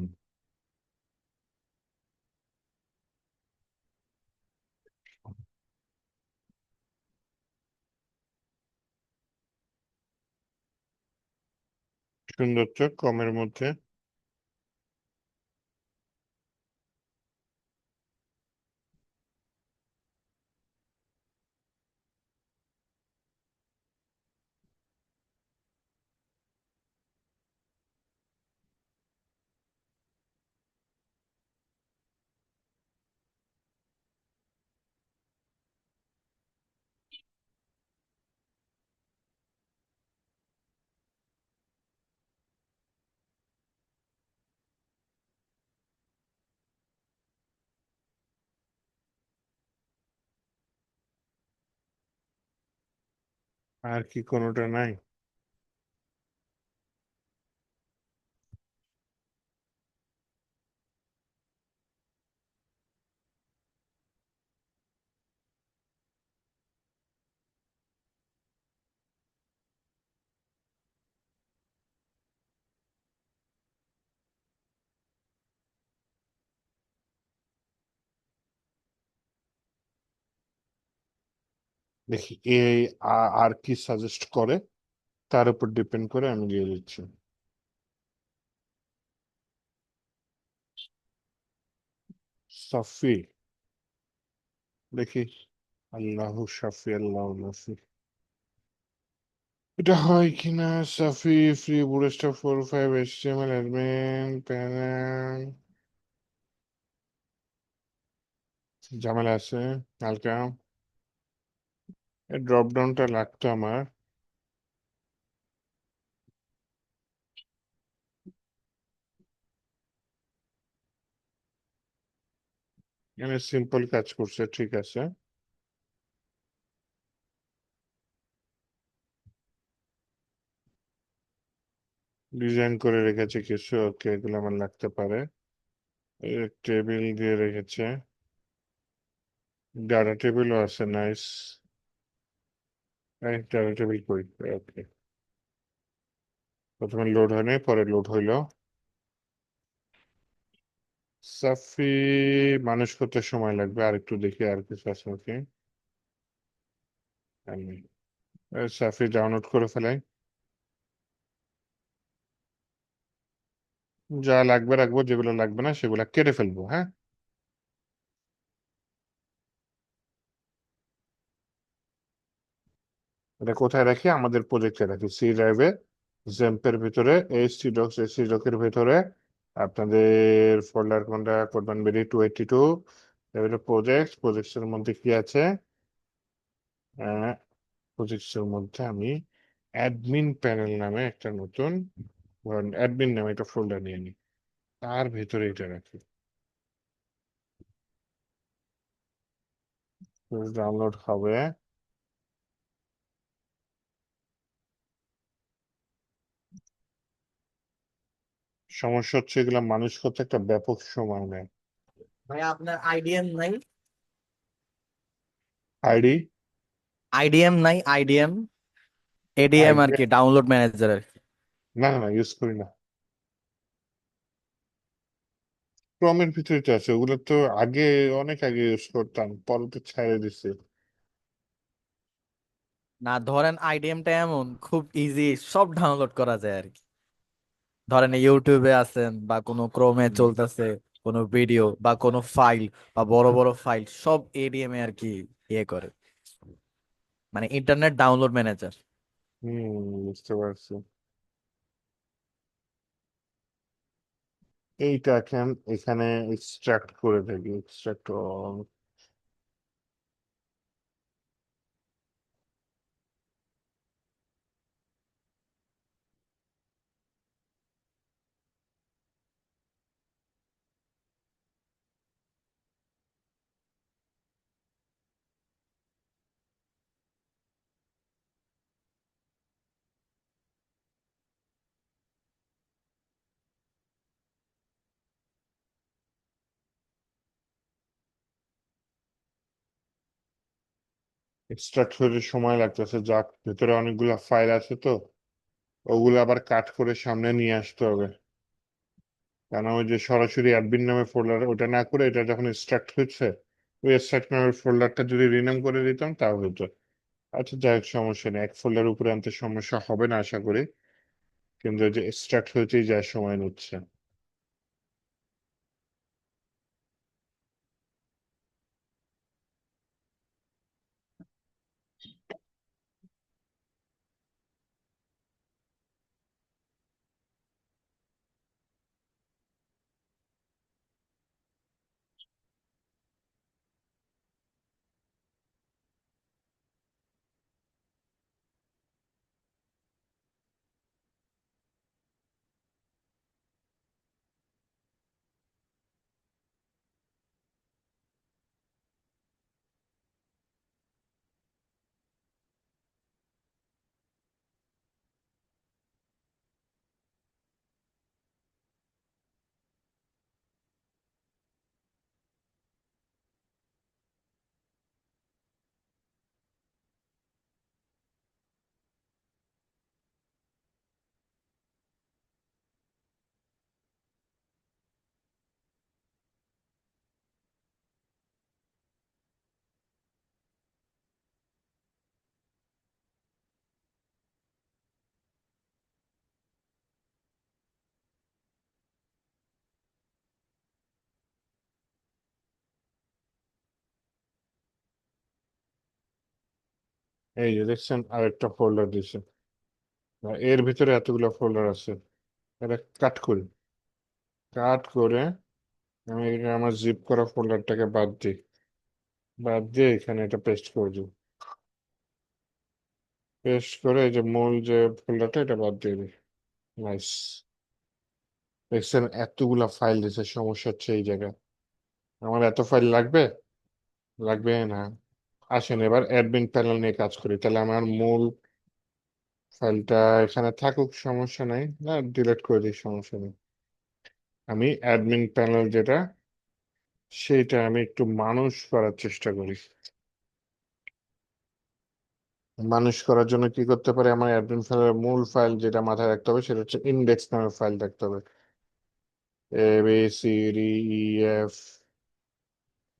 সুন্দর তো, কমের মধ্যে। আর কি কোনোটা নাই? দেখি এই আর কি সাজেস্ট করে, তার উপর ডিপেন্ড করে আমি দিয়ে দিচ্ছি। সাফি, দেখি। আল্লাহ সাফি, আল্লাহ নাফি, এটা হয় কিনা। সাফি free bootstrap 4.5 HTML admin panel, ঝামেলা আছে হালকা। এই ড্রপ ডাউনটা লাগতো আমার। এখানে সিম্পল কাজ করছে, ঠিক আছে। ডিজাইন করে রেখেছে কিছু, ওকে, এগুলো আমার লাগতে পারে। টেবিল দিয়ে রেখেছে, ডাটা টেবিলও আছে, নাইস। ডাটা টেবিল কই? ওকে, প্রথমে লোড হয় নাই, পরে লোড হইলো। সাফি মানুষ করতে সময় লাগবে, আর একটু দেখি আর কিছু আছে নাকি। আমি সাফি ডাউনলোড করে ফেলাই, যা লাগবে রাখবো, যেগুলো লাগবে না সেগুলো কেটে ফেলবো, হ্যাঁ। এটা কোথায় রাখি? আমাদের প্রজেক্টে রাখি, সি ড্রাইভে, জেম্পের ভিতরে, এসি ডকের ভিতরে। আপনাদের ফোল্ডার কোনটা? কোডবান বেরি 282, এবারে প্রজেক্টস এর মধ্যে কি আছে? প্রজেক্টস এর মধ্যে আমি অ্যাডমিন প্যানেল নামে একটা নতুন, অ্যাডমিন নামে একটা ফোল্ডার নিয়ে নিই, তার ভিতরে এটা রাখি। ডাউনলোড হবে। সমস্যা হচ্ছে এগুলা মানুষ করতে একটা ব্যাপক সময় নেয়। ভাই আপনার আইডিএম নাই? আইডি আইডিএম নাই? আইডিএম, এডিএম আর আইডি কি, ডাউনলোড ম্যানেজার আর কি। না না না, ইউজ করি না। ক্রমের ভিতরে তো আছে, ওগুলো তো আগে, অনেক আগে ইউজ করতাম, পরে তো ছেড়ে দিছি। না ধরেন আইডিএমটা এমন খুব ইজি, সব ডাউনলোড করা যায় আর কি। ধরেন ইউটিউবে আছেন বা কোনো ক্রোমে হুম। চলতেছে কোনো ভিডিও বা কোনো ফাইল বা বড় বড় ফাইল, সব এডিএম এ আর কি ইয়ে করে, মানে ইন্টারনেট ডাউনলোড ম্যানেজার। বুঝতে পারছি। এইটা এখন এখানে এক্সট্রাক্ট করে থাকি, এক্সট্রাক্ট। এক্সট্রাক্ট হতে সময় লাগতেছে, যাক ভেতরে অনেকগুলা ফাইল আছে তো, ওগুলো আবার কাট করে সামনে নিয়ে আসতে হবে। কারণ ওই যে সরাসরি অ্যাডমিন নামে ফোল্ডার, ওটা না করে এটা যখন এক্সট্রাক্ট হচ্ছে, ওই এক্সট্রাক্ট নামের ফোল্ডারটা যদি রিনেম করে দিতাম তাও হতো। আচ্ছা যাই হোক, সমস্যা নেই, এক ফোল্ডার উপরে আনতে সমস্যা হবে না আশা করি। কিন্তু ওই যে এক্সট্রাক্ট হইতেই যা সময় নিচ্ছে। এই যে দেখছেন আরেকটা ফোল্ডার দিছে, এর ভিতরে এতগুলো ফোল্ডার আছে। এটা কাট করি, কাট করে আমি আমার জিপ করা ফোল্ডারটাকে বাদ দিই, বাদ দিয়ে এখানে এটা পেস্ট করে দিই। পেস্ট করে এই যে মূল যে ফোল্ডারটা এটা বাদ দিয়ে দিই। নাইস। দেখছেন এতগুলা ফাইল দিছে, সমস্যা হচ্ছে এই জায়গায়। আমার এত ফাইল লাগবে? লাগবে না। আসেন এবার অ্যাডমিন প্যানেল নিয়ে কাজ করি, তাহলে আমার মূল ফাইলটা এখানে থাকুক, সমস্যা নাই, না ডিলিট করে দিই, সমস্যা নেই। আমি অ্যাডমিন প্যানেল যেটা, সেইটা আমি একটু মানুষ করার চেষ্টা করি। মানুষ করার জন্য কি করতে পারি, আমার অ্যাডমিন ফাইলের মূল ফাইল যেটা মাথায় রাখতে হবে সেটা হচ্ছে ইন্ডেক্স নামের ফাইল রাখতে হবে। A B C D E F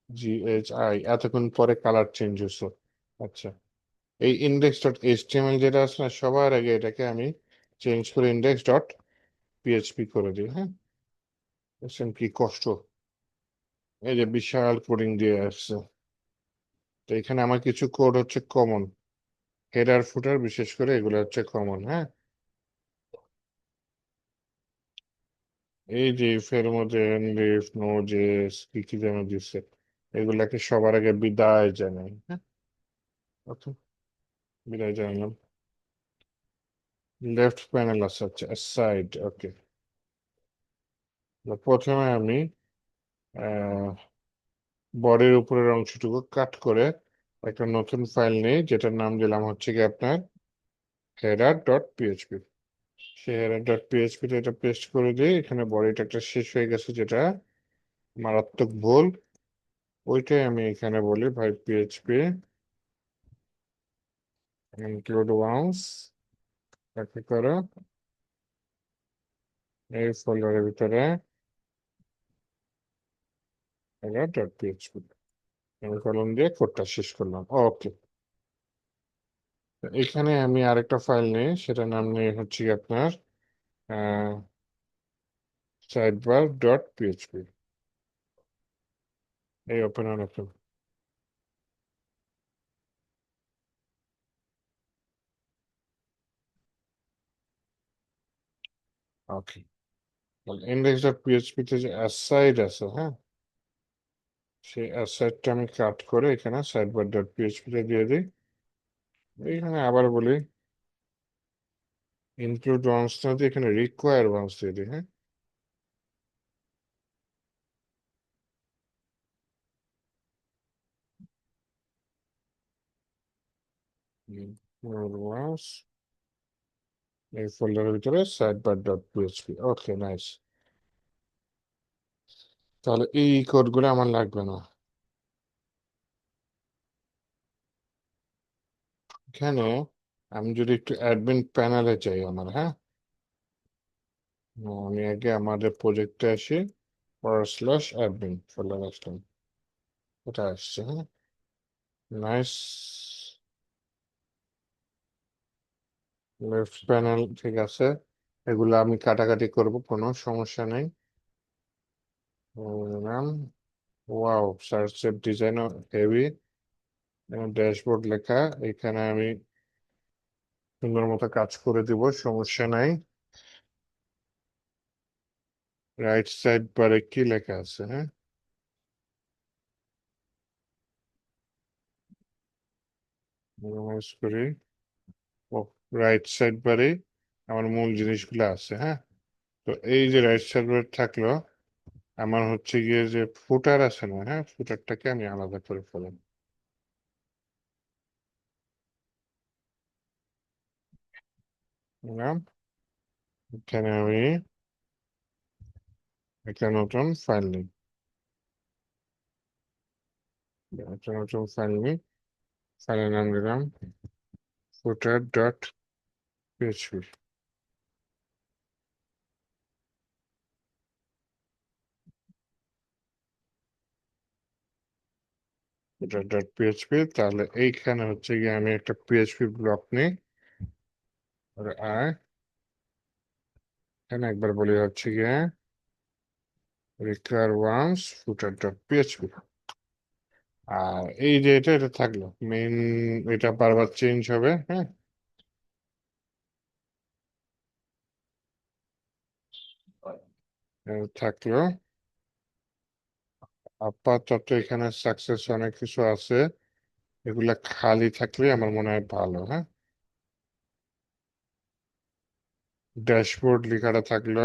G H I, এতক্ষণ পরে কালার চেঞ্জ হচ্ছে। আচ্ছা, এই ইন্ডেক্স ডট এইচটিএমএল যেটা আছে না, সবার আগে এটাকে আমি চেঞ্জ করে ইন্ডেক্স ডট পিএইচপি করে দিই। হ্যাঁ, দেখছেন কি কষ্ট, এই যে বিশাল কোডিং দিয়ে আসছে। তো এখানে আমার কিছু কোড হচ্ছে কমন, হেডার ফুটার বিশেষ করে এগুলো হচ্ছে কমন। হ্যাঁ, এই যে ইফের মধ্যে এনলিফ নোজেস কি কি যেন দিচ্ছে, এগুলাকে সবার আগে বিদায় জানাই। হ্যাঁ, ওকে, বিদায় জানালাম। লেফট প্যানেল আছে, আচ্ছা সাইড, ওকে। প্রথমে আমি বডির উপরের অংশটুকু কাট করে একটা নতুন ফাইল নেই যেটার নাম দিলাম হচ্ছে কি আপনার header.php। সেই header.php তে এটা পেস্ট করে দিই, এখানে বডিটা একটা শেষ হয়ে গেছে যেটা মারাত্মক ভুল, ওইটাই আমি এখানে বলি ভাই পিএইচপি include once কি করো এই ফোল্ডারের ভিতরে header.php আমি কলম দিয়ে কোডটা শেষ করলাম। ওকে, এখানে আমি আরেকটা ফাইল নেই, সেটার নাম নেই হচ্ছে কি আপনার sidebar.php। এই open on open. Okay, index.php তে যে অ্যাসাইড আছে, হ্যাঁ, সেই অ্যাসাইডটা আমি কাট করে এখানে sidebar.php তে দিয়ে দিই। এখানে আবার বলি ইনক্লুড ওয়ান্স না দিয়ে এখানে রিকোয়ার ওয়ান্স দিয়ে দিই, হ্যাঁ। ওয়ান্স এই ফোল্ডারের ভিতরে sidebar.php। ওকে, নাইস। তাহলে এই কোডগুলো আমার লাগবে না। এখানে আমি যদি একটু অ্যাডমিন প্যানেলে যাই আমার, হ্যাঁ, আমি আগে আমাদের প্রজেক্টে আসি, /admin ফোল্ডার আসলাম, এটা আসছে, হ্যাঁ, নাইস। লেফট প্যানেল ঠিক আছে, এগুলো আমি কাটাকাটি করব, কোনো সমস্যা নেই। নাম ওয়াও, সার্চের ডিজাইন হেভি, ড্যাশবোর্ড লেখা, এখানে আমি সুন্দর মতো কাজ করে দিব, সমস্যা নাই। রাইট সাইড বারে কি লেখা আছে, হ্যাঁ, মিনিমাইজ করি। ও, রাইট সাইড বারে আমার মূল জিনিসগুলো আছে, হ্যাঁ। তো এই যে রাইট সাইড বারে থাকলো, আমার হচ্ছে গিয়ে যে ফুটার আছে না, হ্যাঁ, ফুটারটাকে আমি আলাদা করে ফেলাম। নাম এখানে আমি একটা নতুন ফাইল নিই, একটা নতুন ফাইল নিই, ফাইলের নাম দিলাম footer.php। footer.php, তাহলে এইখানে হচ্ছে গিয়ে আমি একটা পিএইচপি ব্লক নিই, আর এখানে একবার বলি হচ্ছে গিয়ে require once footer.php। আর এই যে এটা থাকলো মেইন, এটা বারবার চেঞ্জ হবে, হ্যাঁ, থাকলো। আপাতত এখানে সাকসেস অনেক কিছু আছে, এগুলা খালি থাকলে আমার মনে হয় ভালো, হ্যাঁ। ড্যাশবোর্ড লেখাটা থাকলো,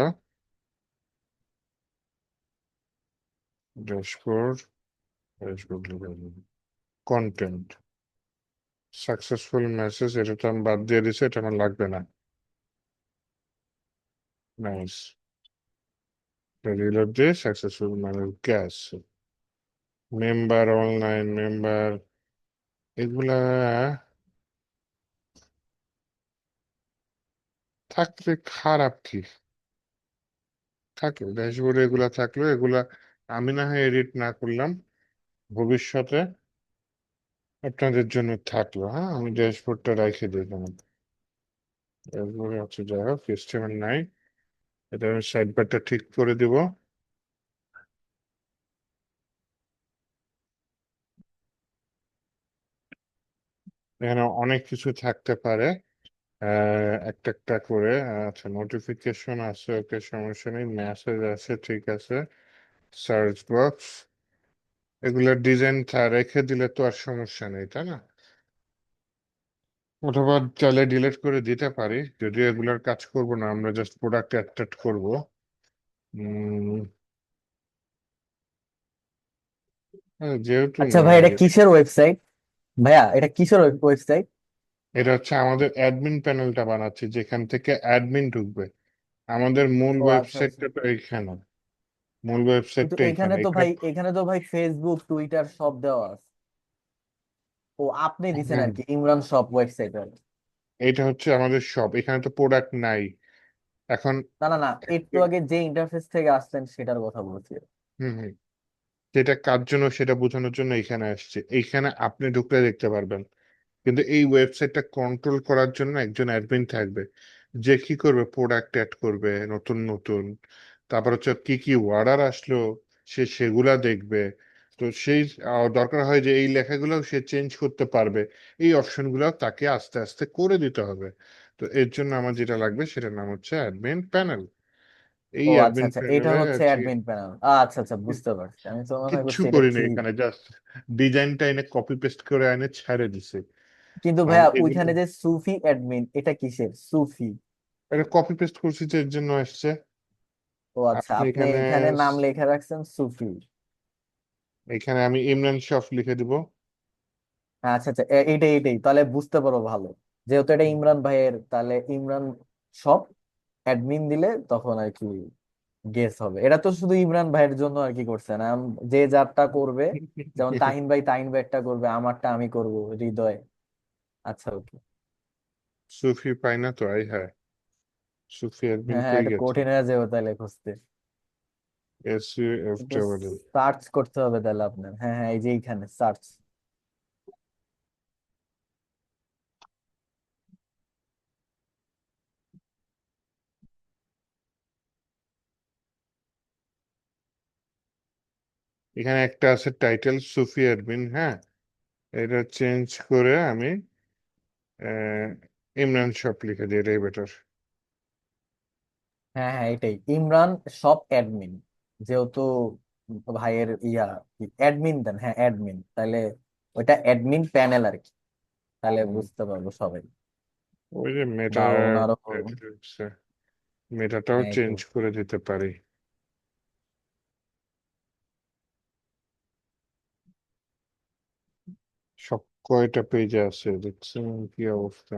ড্যাশবোর্ড, ড্যাশবোর্ড লেখা, কন্টেন্ট, সাকসেসফুল মেসেজ, এটা তো আমি বাদ দিয়ে দিছি, এটা আমার লাগবে না। নাইস, রিলোড দিয়ে সাকসেসফুল মানে গ্যাস, মেম্বার, অনলাইন মেম্বার, এগুলা থাকলে খারাপ কি, থাকলো ড্যাশবোর্ডে এগুলা থাকলো, এগুলা আমি না হয় এডিট না করলাম, ভবিষ্যতে আপনাদের জন্য থাকলো, হ্যাঁ, আমি ড্যাশবোর্ডটা রেখে দিই কেমন। ড্যাশবোর্ডে হচ্ছে যাই হোক সিস্টেমের নাই, এটা আমি সাইড বারটা ঠিক করে দিব। এখানে অনেক কিছু থাকতে পারে, একটা একটা করে। আচ্ছা, নোটিফিকেশন আছে, ওকে, সমস্যা নেই, মেসেজ আছে, ঠিক আছে, সার্চ বক্স, এগুলোর ডিজাইন রেখে দিলে তো আর সমস্যা নেই, তাই না? অথবা চাইলে ডিলিট করে দিতে পারি, যদিও এগুলোর কাজ করব না, আমরা জাস্ট প্রোডাক্ট অ্যাড করবো। যেহেতু আচ্ছা ভাই, নাই, এটা কিসের ওয়েবসাইট? ভাইয়া এটা কিসের ওয়েবসাইট? এটা হচ্ছে আমাদের অ্যাডমিন প্যানেলটা বানাচ্ছি, যেখান থেকে অ্যাডমিন ঢুকবে। আমাদের মূল ও আচ্ছা আচ্ছা। ওয়েবসাইটটা তো এইখানে, মূল কিন্তু ওয়েবসাইটটা এখানে এইখানে তো এখানে। ভাই, এখানে তো ভাই ফেসবুক টুইটার সব দেওয়া আছে। ও আপনি দিছেন হ্যাঁ, আর কি ইমরান শপ ওয়েবসাইট আর কি। এটা হচ্ছে আমাদের শপ, এখানে তো প্রোডাক্ট নাই এখন। না না না, একটু আগে যে ইন্টারফেস থেকে আসছেন সেটার কথা বলছি। হুম হুম। যেটা কার জন্য সেটা বোঝানোর জন্য এখানে আসছে, এইখানে আপনি ঢুকলে দেখতে পারবেন। কিন্তু এই ওয়েবসাইটটা কন্ট্রোল করার জন্য একজন অ্যাডমিন থাকবে, যে কি করবে, প্রোডাক্ট অ্যাড করবে নতুন নতুন, তারপর হচ্ছে কি কি অর্ডার আসলো সে সেগুলা দেখবে। তো সেই দরকার হয় যে এই লেখাগুলো সে চেঞ্জ করতে পারবে, এই অপশনগুলো তাকে আস্তে আস্তে করে দিতে হবে। তো এর জন্য আমার যেটা লাগবে সেটার নাম হচ্ছে অ্যাডমিন প্যানেল। এই ও আচ্ছা অ্যাডমিন আচ্ছা, এটা প্যানেলে হচ্ছে আজকে অ্যাডমিন প্যানেল। আচ্ছা আচ্ছা, বুঝতে পারছি। আমি তো মনে কিচ্ছু করছি এটা করিনি, কি। এখানে জাস্ট ডিজাইনটা এনে কপি পেস্ট করে এনে ছেড়ে দিছে। কিন্তু কারণ ভাইয়া এগুলো ওইখানে যে সুফি অ্যাডমিন, এটা কিসের সুফি? এটা কপি পেস্ট করছি যে এর জন্য আসছে। ও আচ্ছা, আপনি আপনি এখানে, এখানে নাম লিখে রাখছেন সুফি। এখানে আমি ইমরান শফ লিখে দিব। আচ্ছা আচ্ছা, এইটাই এইটাই তাহলে বুঝতে পারো ভালো। যেহেতু এটা ইমরান ভাইয়ের, তাহলে ইমরান সব অ্যাডমিন দিলে তখন আর কি গেস হবে। এটা তো শুধু ইমরান ভাইয়ের জন্য আর কি করছে না, যে যারটা করবে। যেমন তাহিন ভাইয়েরটা করবে, আমারটা আমি করব, হৃদয়। আচ্ছা ওকে। সুফি পাই না তো, আই হ্যাঁ, সুফি অ্যাডমিন হ্যাঁ হ্যাঁ, কই এটা গেছে? কঠিন হয়ে যাবে তাহলে খুঁজতে। এস ইউ এফ একটু ডাবল। সার্চ করতে হবে তাহলে আপনার। হ্যাঁ হ্যাঁ, এই যে এইখানে সার্চ। এখানে একটা আছে টাইটেল সুফি অ্যাডমিন, হ্যাঁ, এটা চেঞ্জ করে আমি আহ, ইমরান শফ লিখে দিই, এটাই বেটার। হ্যাঁ হ্যাঁ, এটাই ইমরান সব অ্যাডমিন। যেহেতু ভাইয়ের ইয়া অ্যাডমিন দেন, হ্যাঁ অ্যাডমিন, তাহলে ওইটা অ্যাডমিন প্যানেল আর কি। তাহলে বুঝতে পারবো সবাই। ওই যে বা মেটার ওনারও। মেটাটাও হ্যাঁ, একটু। চেঞ্জ করে দিতে পারি। সব কয়টা পেজে আছে দেখছেন কি অবস্থা?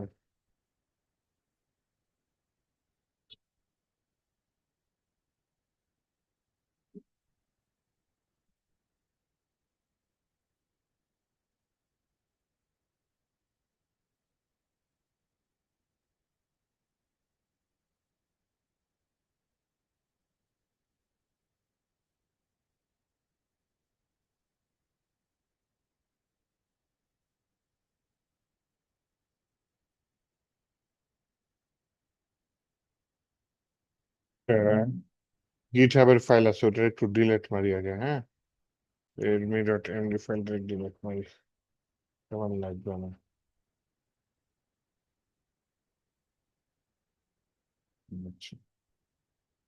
গিট হাবের ফাইল আছে, ওটা একটু ডিলেট মারি আগে, হ্যাঁ, রেডমি ডট এমডি ফাইলটা ডিলেট মারি, কেমন লাগবে না। আচ্ছা,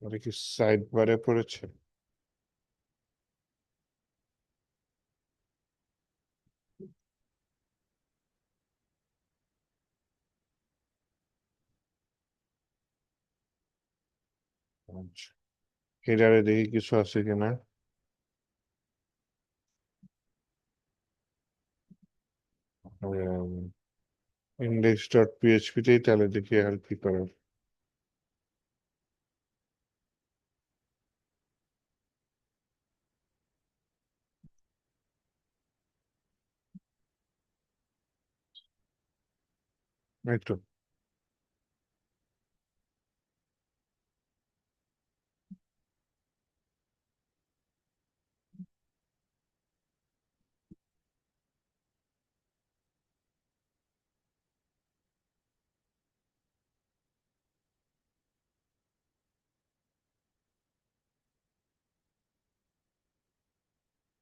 ওটা কি সাইড বারে পড়েছে? আচ্ছা, হেডারে দেখি কিছু আছে কিনা। ইন্ডেক্স ডট পিএইচপি তেই তাহলে দেখি আর কি করে। এই তো,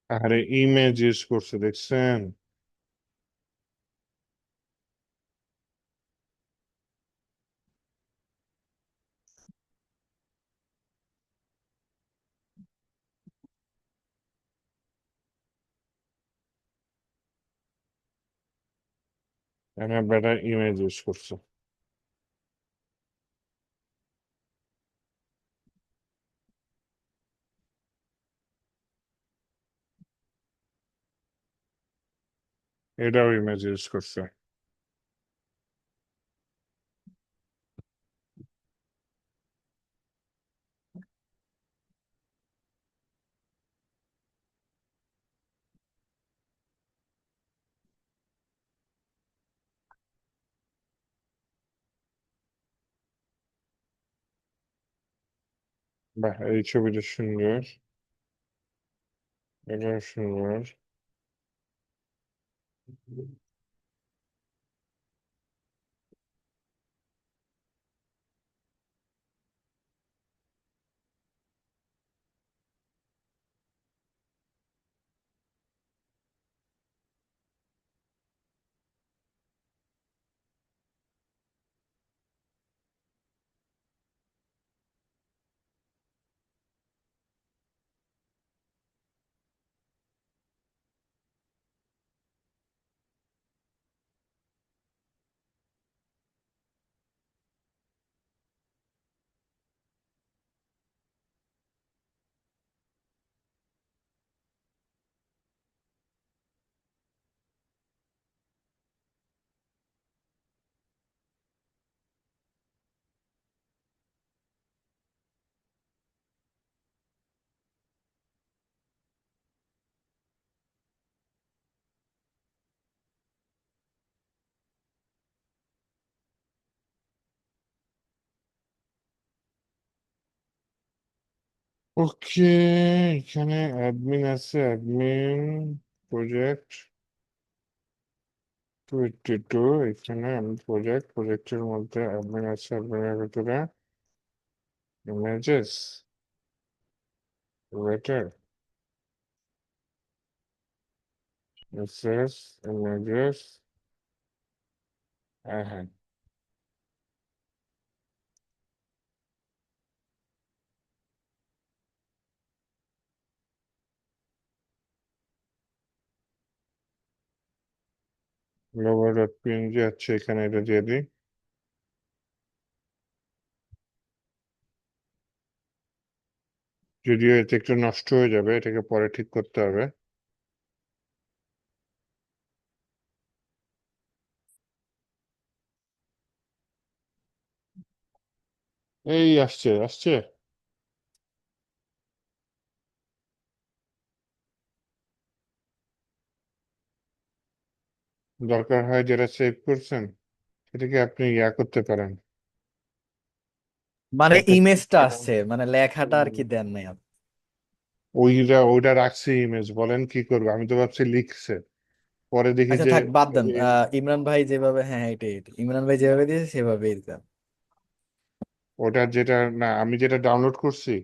আরে ইমেজ ইউজ করছে দেখছেন? আমার বেটা ইমেজ ইউজ করছে। এটাও ইমেজ ইউজ করছে। বাহ, এই ছবিটা সুন্দর, এটাও সুন্দর। ওকে, এখানে অ্যাডমিন আছে, অ্যাডমিন প্রজেক্ট 22। এখানে আমি প্রজেক্টের মধ্যে অ্যাডমিন আছে, অ্যাডমিনের ভিতরে ইমেজেস, ওয়েটার, এসএস, ইমেজেস। হ্যাঁ হ্যাঁ, লোগো ডট পিএনজি আছে, এখানে এটা দিয়ে দিই। যদিও এতে একটু নষ্ট হয়ে যাবে, এটাকে পরে ঠিক করতে হবে। এই আসছে আসছে। দরকার হয় যেটা সেভ করছেন সেটাকে আপনি ইয়া করতে পারেন। মানে একটা ইমেজটা আসছে, মানে লেখাটা আর কি দেন নাই আপনি। ওইটা রাখছে ইমেজ, বলেন কি করবো, আমি তো ভাবছি লিখছে, পরে দেখি আচ্ছা যে থাক, বাদ দেন। ইমরান ভাই যেভাবে, হ্যাঁ হ্যাঁ, এটাই ইমরান ভাই যেভাবে দিয়েছে সেভাবেই দেন। ওটা যেটা না, আমি যেটা ডাউনলোড করছি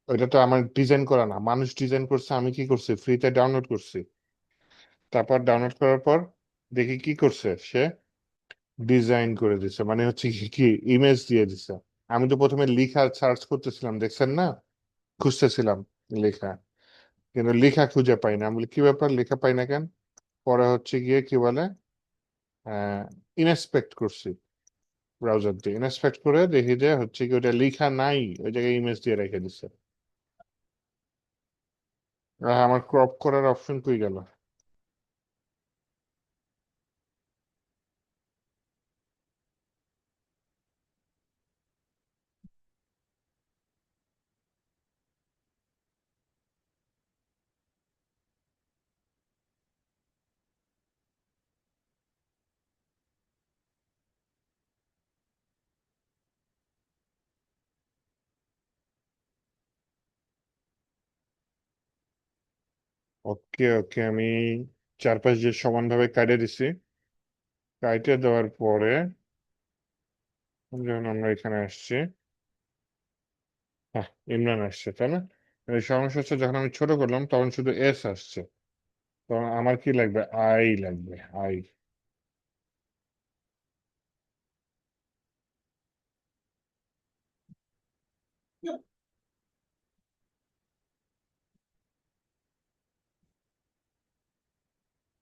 ওইটা তো আমার ডিজাইন করা না, মানুষ ডিজাইন করছে, আমি কি করছি ফ্রিতে ডাউনলোড করছি। তারপর ডাউনলোড করার পর দেখি কি করছে সে, ডিজাইন করে দিছে, মানে হচ্ছে কি কি ইমেজ দিয়ে দিছে। আমি তো প্রথমে লেখা সার্চ করতেছিলাম, দেখছেন না, খুঁজতেছিলাম লেখা, কিন্তু লেখা খুঁজে পাই না। আমি বলি, কি ব্যাপার, লেখা পাই না কেন? পরে হচ্ছে গিয়ে কি বলে, ইনস্পেক্ট করছি, ব্রাউজার দিয়ে ইনস্পেক্ট করে দেখি যে হচ্ছে কি ওটা লেখা নাই, ওই জায়গায় ইমেজ দিয়ে রেখে দিছে। আমার ক্রপ করার অপশন কই গেল? ওকে ওকে, আমি চারপাশ দিয়ে সমানভাবে কাটে দিছি। কাটে দেওয়ার পরে যখন আমরা এখানে আসছি, হ্যাঁ, ইমরান আসছে তাই না? এই সমস্যা হচ্ছে যখন আমি ছোট করলাম তখন শুধু এস আসছে, তখন আমার কি লাগবে, আই লাগবে, আই।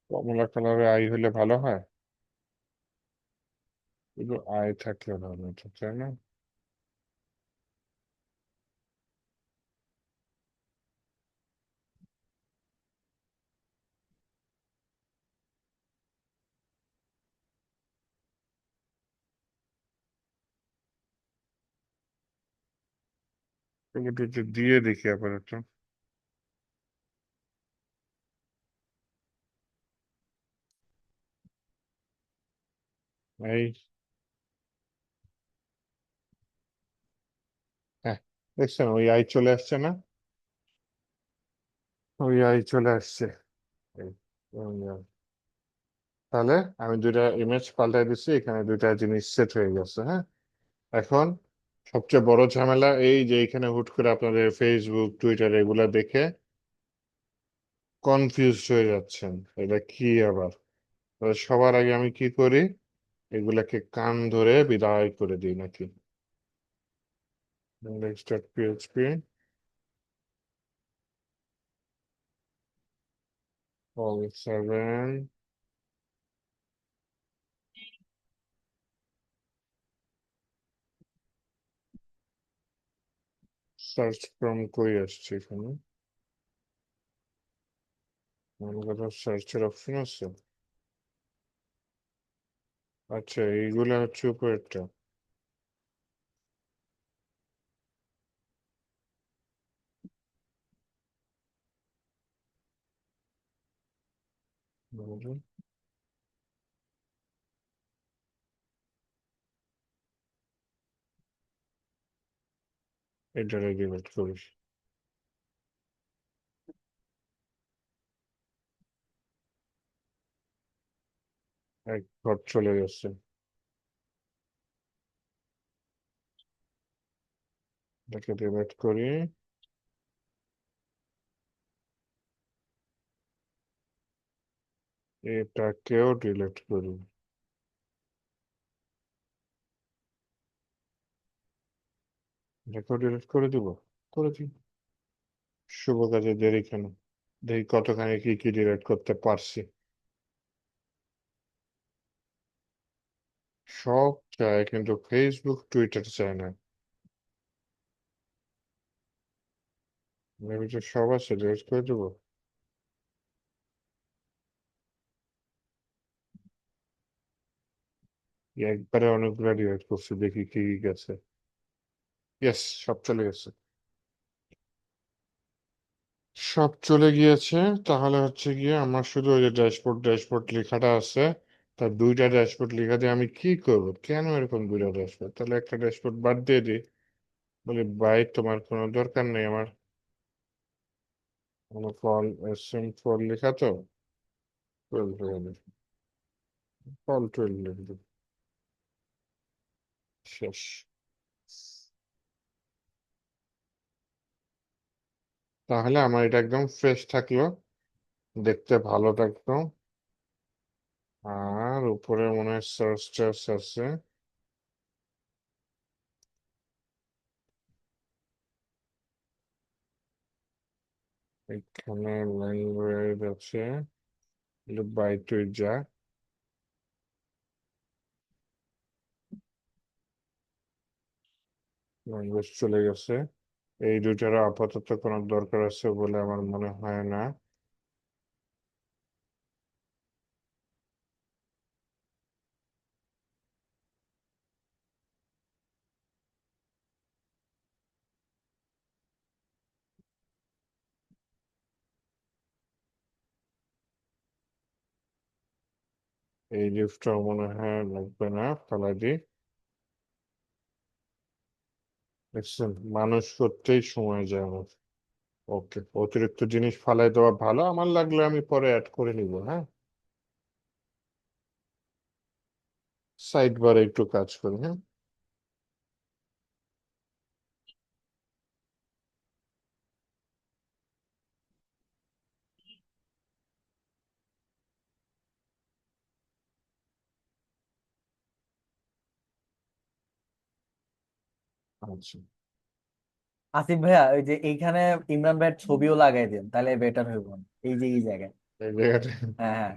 কমলা কালারে আই হলে ভালো হয়, শুধু আই থাকলে ভালো হতো তাই না? এটা একটু দিয়ে দেখি আপাতত। এই, হ্যাঁ, দেখছেন ওই আই চলে আসছে না? ওই আই চলে আসছে। এই, ওই আই। তাহলে আমি দুইটা ইমেজ পাল্টাই দিচ্ছি, এখানে দুইটা জিনিস সেট হয়ে গেছে। হ্যাঁ, এখন সবচেয়ে বড় ঝামেলা এই যে এখানে হুট করে আপনাদের ফেসবুক টুইটার এগুলা দেখে কনফিউজ হয়ে যাচ্ছেন, এটা কি আবার। তাহলে সবার আগে আমি কি করি, এগুলাকে কান ধরে বিদায় করে দিই নাকি। index.php all 7 সার্চ ফ্রম কই আসছে এখানে, আমার কাছে সার্চের অপশন আছে। আচ্ছা, এইগুলা হচ্ছে উপরেরটা। বুঝলেন? এটা রেডিমেড করিস, এক ঘর চলে গেছে। এটাকে ডিলিট করি, এটাকেও ডিলিট করি। এটাকেও ডিলিট করে দিব, করে দিই। শুভ কাজে দেরি কেন, দেখি কতখানি কি কি ডিলিট করতে পারছি। সব চায় কিন্তু ফেসবুক টুইটার চায় না। ভেবেছি সব আছে, ডিলিট করে দেবো। একবারে অনেকগুলো ডিলিট করছি, দেখি কি কি গেছে। ইয়েস, সব চলে গেছে। সব চলে গিয়েছে। তাহলে হচ্ছে গিয়ে আমার শুধু ওই যে ড্যাশবোর্ড ড্যাশবোর্ড লেখাটা আছে, তার দুইটা ড্যাশবোর্ড লেখা দিয়ে আমি কি করব, কেন এরকম দুইটা ড্যাশবোর্ড, তাহলে একটা ড্যাশবোর্ড বাদ দিয়ে দিই। বলি ভাই তোমার কোনো দরকার নেই আমার, আমার ফল সিম্পল লেখা তো, 12 হবে, ফল 12 লিখবে, শেষ। তাহলে আমার এটা একদম ফ্রেশ থাকলো, দেখতে ভালো থাকলো। আর উপরে মনে হয় সার্চ টার্চ আছে, এখানে ল্যাঙ্গুয়েজ আছে, বাই টুই যা, ল্যাঙ্গুয়েজ চলে গেছে। এই দুইটার আপাতত কোনো দরকার আছে বলে আমার মনে হয় না। এই লিফটটাও মনে হয় লাগবে না, ফেলাই দিই। দেখছেন, মানুষ করতেই সময় যায় আমার। ওকে, অতিরিক্ত জিনিস ফালাই দেওয়া ভালো, আমার লাগলে আমি পরে অ্যাড করে নিব। হ্যাঁ, সাইড বারে একটু কাজ করি। হ্যাঁ, আচ্ছা, আসিফ ভাইয়া, ওই যে এইখানে ইমরান ভাইয়ের ছবিও লাগাই দেন, তাহলে বেটার হইব না? এই যে এই জায়গায়। এই জায়গাটা হ্যাঁ হ্যাঁ,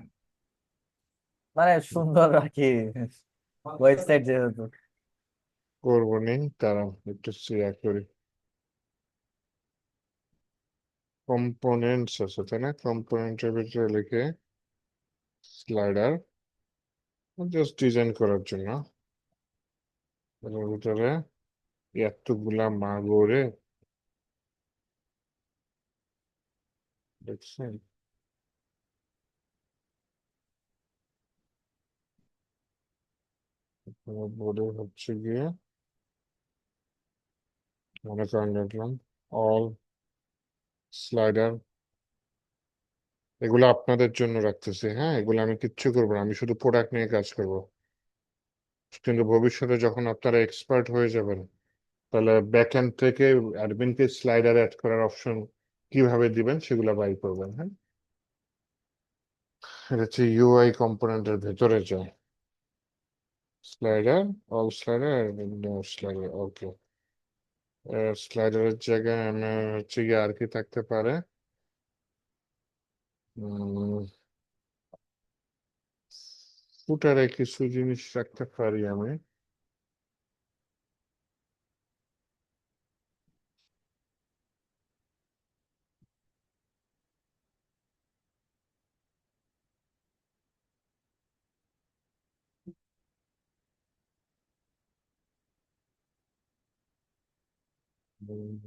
মানে সুন্দর আর কি, ওয়েবসাইট যেহেতু। করবো নি, তারা একটু শেয়ার করি। কম্পোনেন্টস আছে তাই না, কম্পোনেন্টের ভিতরে লিখে স্লাইডার, জাস্ট ডিজাইন করার জন্য। এর ভিতরে এতগুলা মাগরে, দেখছেন? বোর্ডে হচ্ছে গিয়ে মনে করেন দেখলাম অল স্লাইডার, এগুলো আপনাদের জন্য রাখতেছি, হ্যাঁ, এগুলো আমি কিচ্ছু করবো না, আমি শুধু প্রোডাক্ট নিয়ে কাজ করব। কিন্তু ভবিষ্যতে যখন আপনারা এক্সপার্ট হয়ে যাবেন, তাহলে ব্যাক এন্ড থেকে অ্যাডমিনকে স্লাইডার অ্যাড করার অপশন কিভাবে দিবেন সেগুলো বাই করবেন, হ্যাঁ। এটা হচ্ছে ইউআই কম্পোনেন্টের ভেতরে যায় স্লাইডার, অল স্লাইডার, স্লাইডার, ওকে। স্লাইডারের জায়গায় আমার হচ্ছে গিয়ে আর কি থাকতে পারে, ফুটারে কিছু জিনিস রাখতে পারি আমি। উম,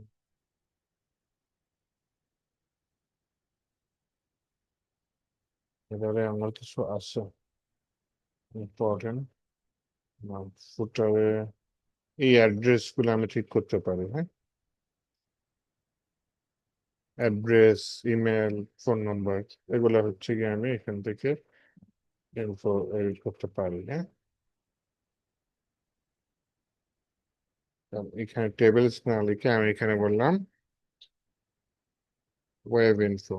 এবারে আমার কিছু আছে ইম্পর্টেন্ট, ফুটারে এই অ্যাড্রেস গুলো আমি ঠিক করতে পারি, হ্যাঁ, অ্যাড্রেস, ইমেল, ফোন নাম্বার, এগুলো হচ্ছে গিয়ে আমি এখান থেকে ইনফো এডিট করতে পারি, হ্যাঁ। এখানে টেবিলস না লিখে আমি এখানে বললাম ওয়েব ইনফো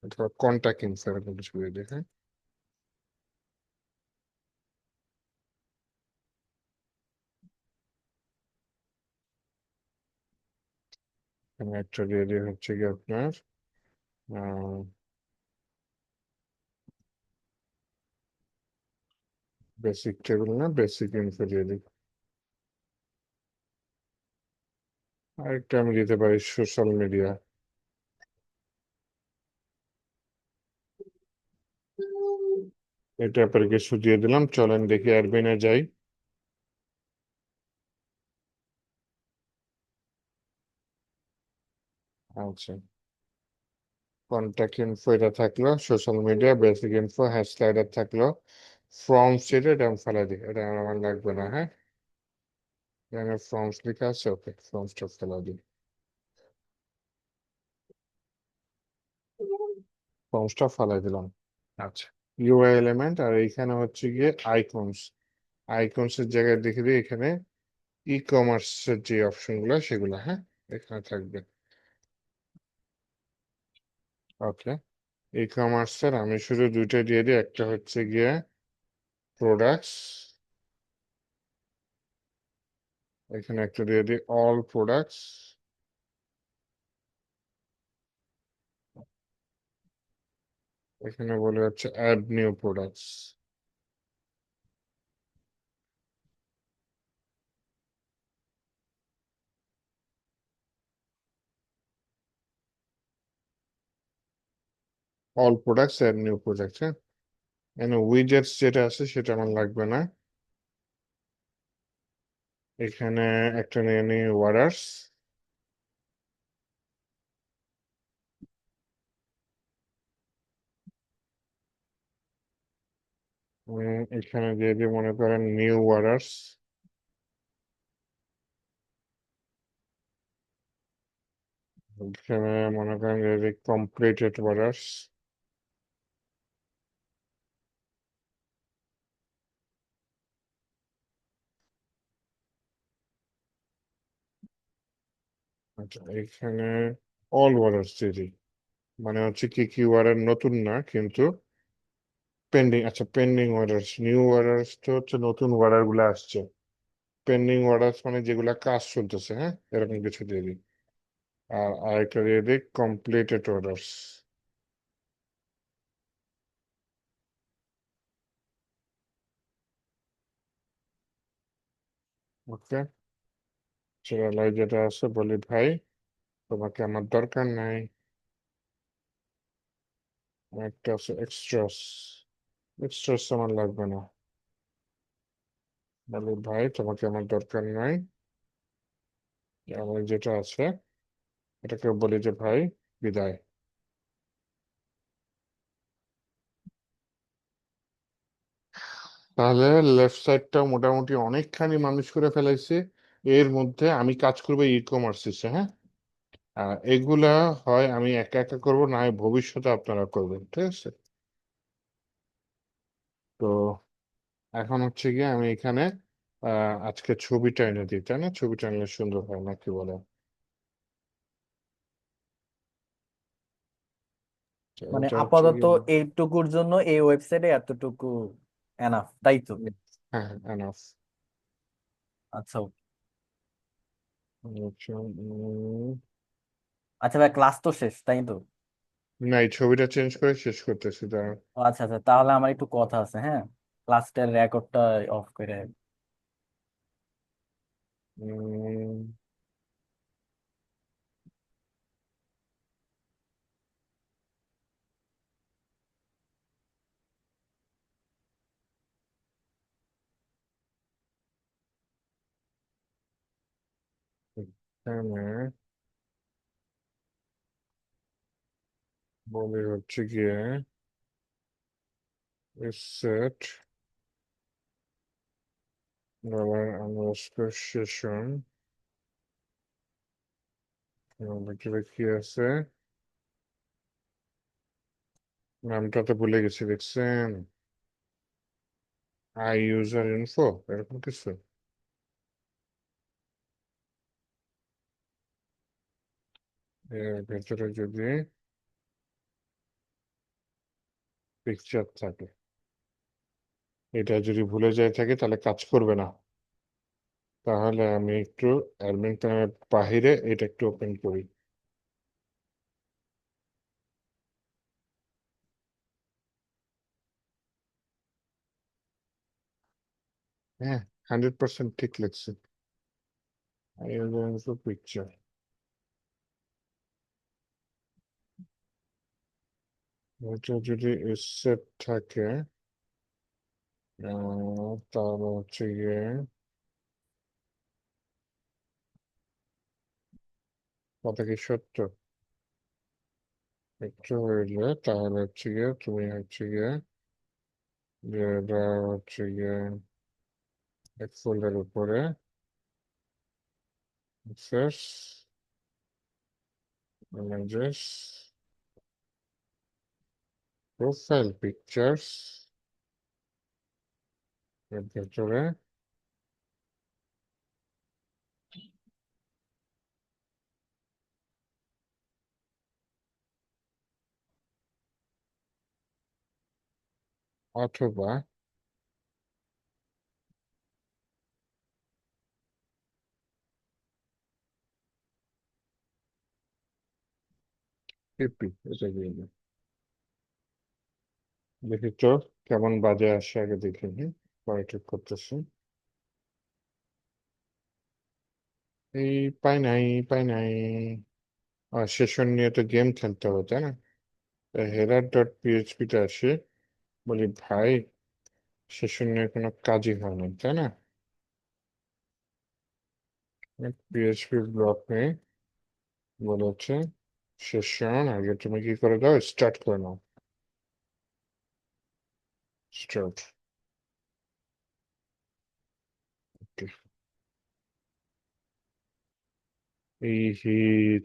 অথবা কন্ট্যাক্ট ইনফো, এরকম কিছু দিয়ে দিই, হ্যাঁ। এখানে একটা দিয়ে দিই হচ্ছে গিয়ে আপনার বেসিক টেবিল না, বেসিক ইনফো দিয়ে দিই। আরেকটা আমি দিতে পারি সোশ্যাল মিডিয়া, এটা পরে কিছু দিয়ে দিলাম। চলেন দেখি অ্যাডমিনে যাই। আচ্ছা, কন্ট্যাক্ট ইনফো এটা থাকলো, social media, basic info, hash slider থাকলো, ফর্মস এটা আমি ফেলে দিই, এটা আর আমার লাগবে না, হ্যাঁ। এখানে ফর্মস লেখা আছে, ওকে, ফর্মসটা ফেলে দিই, ফর্মসটা ফেলাই দিলাম। আচ্ছা, ইউআই এলিমেন্ট, আর এইখানে হচ্ছে গিয়ে আইকনস, আইকনস এর জায়গায় দেখে দিই এখানে ই কমার্সের যে অপশন গুলো সেগুলো, হ্যাঁ, এখানে থাকবে। ওকে, ই কমার্সের আমি শুধু দুইটা দিয়ে দিই, একটা হচ্ছে গিয়ে প্রোডাক্টস, এখানে একটা দিয়ে দিই অল প্রোডাক্টস, এখানে বলে হচ্ছে add new products. All products add new products, হ্যাঁ। এখানে উইজেটস যেটা আছে সেটা আমার লাগবে না। এখানে একটা নিয়ে নিই ওয়ার্ডার্স, এখানে দিয়ে দিই মনে করেন নিউ ওয়ার্ডার্স, এখানে মনে করেন দিয়ে দিই কমপ্লিটেড ওয়ার্ডার্স, আচ্ছা এখানে অল ওয়ার্ডার্স দিয়ে দিই, মানে হচ্ছে কি কি ওয়ার্ডার নতুন না কিন্তু পেন্ডিং, আচ্ছা পেন্ডিং অর্ডার্স, নিউ অর্ডার্স তো হচ্ছে নতুন অর্ডার গুলো আসছে, পেন্ডিং অর্ডার্স মানে যেগুলা কাজ চলতেছে, হ্যাঁ, এরকম কিছু দিয়ে দিই। আর আরেকটা দিয়ে দিই কমপ্লিটেড অর্ডার্স, ওকে। সিরিয়ালাই যেটা আছে বলি ভাই তোমাকে আমার দরকার নাই, একটা আছে এক্সট্রাস, এক্সট্রাস আমার লাগবে না, বলি ভাই তোমাকে আমার দরকার নাই। আমার যেটা আছে এটাকে বলি যে ভাই বিদায়। তাহলে লেফট সাইডটা মোটামুটি অনেকখানি মানুষ করে ফেলাইছে। এর মধ্যে আমি কাজ করবো ই কমার্সে, হ্যাঁ। এগুলা হয় আমি একা একা করবো, না হয় ভবিষ্যতে আপনারা করবেন, ঠিক আছে? তো এখন হচ্ছে গিয়ে আমি এখানে আজকে ছবিটা এনে দিই, তাই না? ছবিটা এনে সুন্দর হয় না, কি বলে? তো মানে এটা হচ্ছে আপাতত গিয়ে এইটুকুর জন্য এই ওয়েবসাইটে এতটুকু এনাফ, তাই তো? হ্যাঁ, এনাফ। আচ্ছা আচ্ছা, আচ্ছা ভাই, ক্লাস তো শেষ, তাই তো? না, এই ছবিটা চেঞ্জ করে শেষ করতেছি, দাঁড়া। ও আচ্ছা আচ্ছা, তাহলে আমার একটু কথা আছে, হ্যাঁ। ক্লাসটার রেকর্ডটা অফ করে। উম, এখানে বলে হচ্ছে গিয়ে সেট ডলার আন্ডারস্কোর সেশন, ভিতরে কি আছে নামটা তো ভুলে গেছি, দেখছেন? ইউজার ইনফো, এরকম কিছু। এর ভেতরে যদি পিকচার থাকে, এটা যদি ভুলে যায় থাকে তাহলে কাজ করবে না। তাহলে আমি একটু অ্যাডমিন প্যানেলের বাহিরে এটা একটু ওপেন করি। হ্যাঁ, 100% ঠিক লিখছি। পিকচার, এটা যদি সেট থাকে তাহলে হচ্ছে গিয়ে কথা কি সত্য? একটু হইলে তাহলে হচ্ছে গিয়ে তুমি হচ্ছে গিয়ে যে এটা হচ্ছে গিয়ে এক ফোল্ডার উপরে অ্যাক্সেস ইমেজেস প্রোফাইল পিকচার্স এর ভেতরে অথবা পিপি, এটা দিয়ে দিই। দেখি তো কেমন বাজে আসে, আগে দেখি। পরে ঠিক করতেছি। এই পাই নাই, পাই নাই। সেশন নিয়ে তো গেম খেলতে হবে, তাই না? হেরার ডট পিএইচপিতে আসে, বলি ভাই সেশন নিয়ে কোনো কাজই হয় না, তাই না? পিএইচপি ব্লক নেই, বলেছে সেশন আগে তুমি কি করে দাও, স্টার্ট করে নাও। স্টার্ট।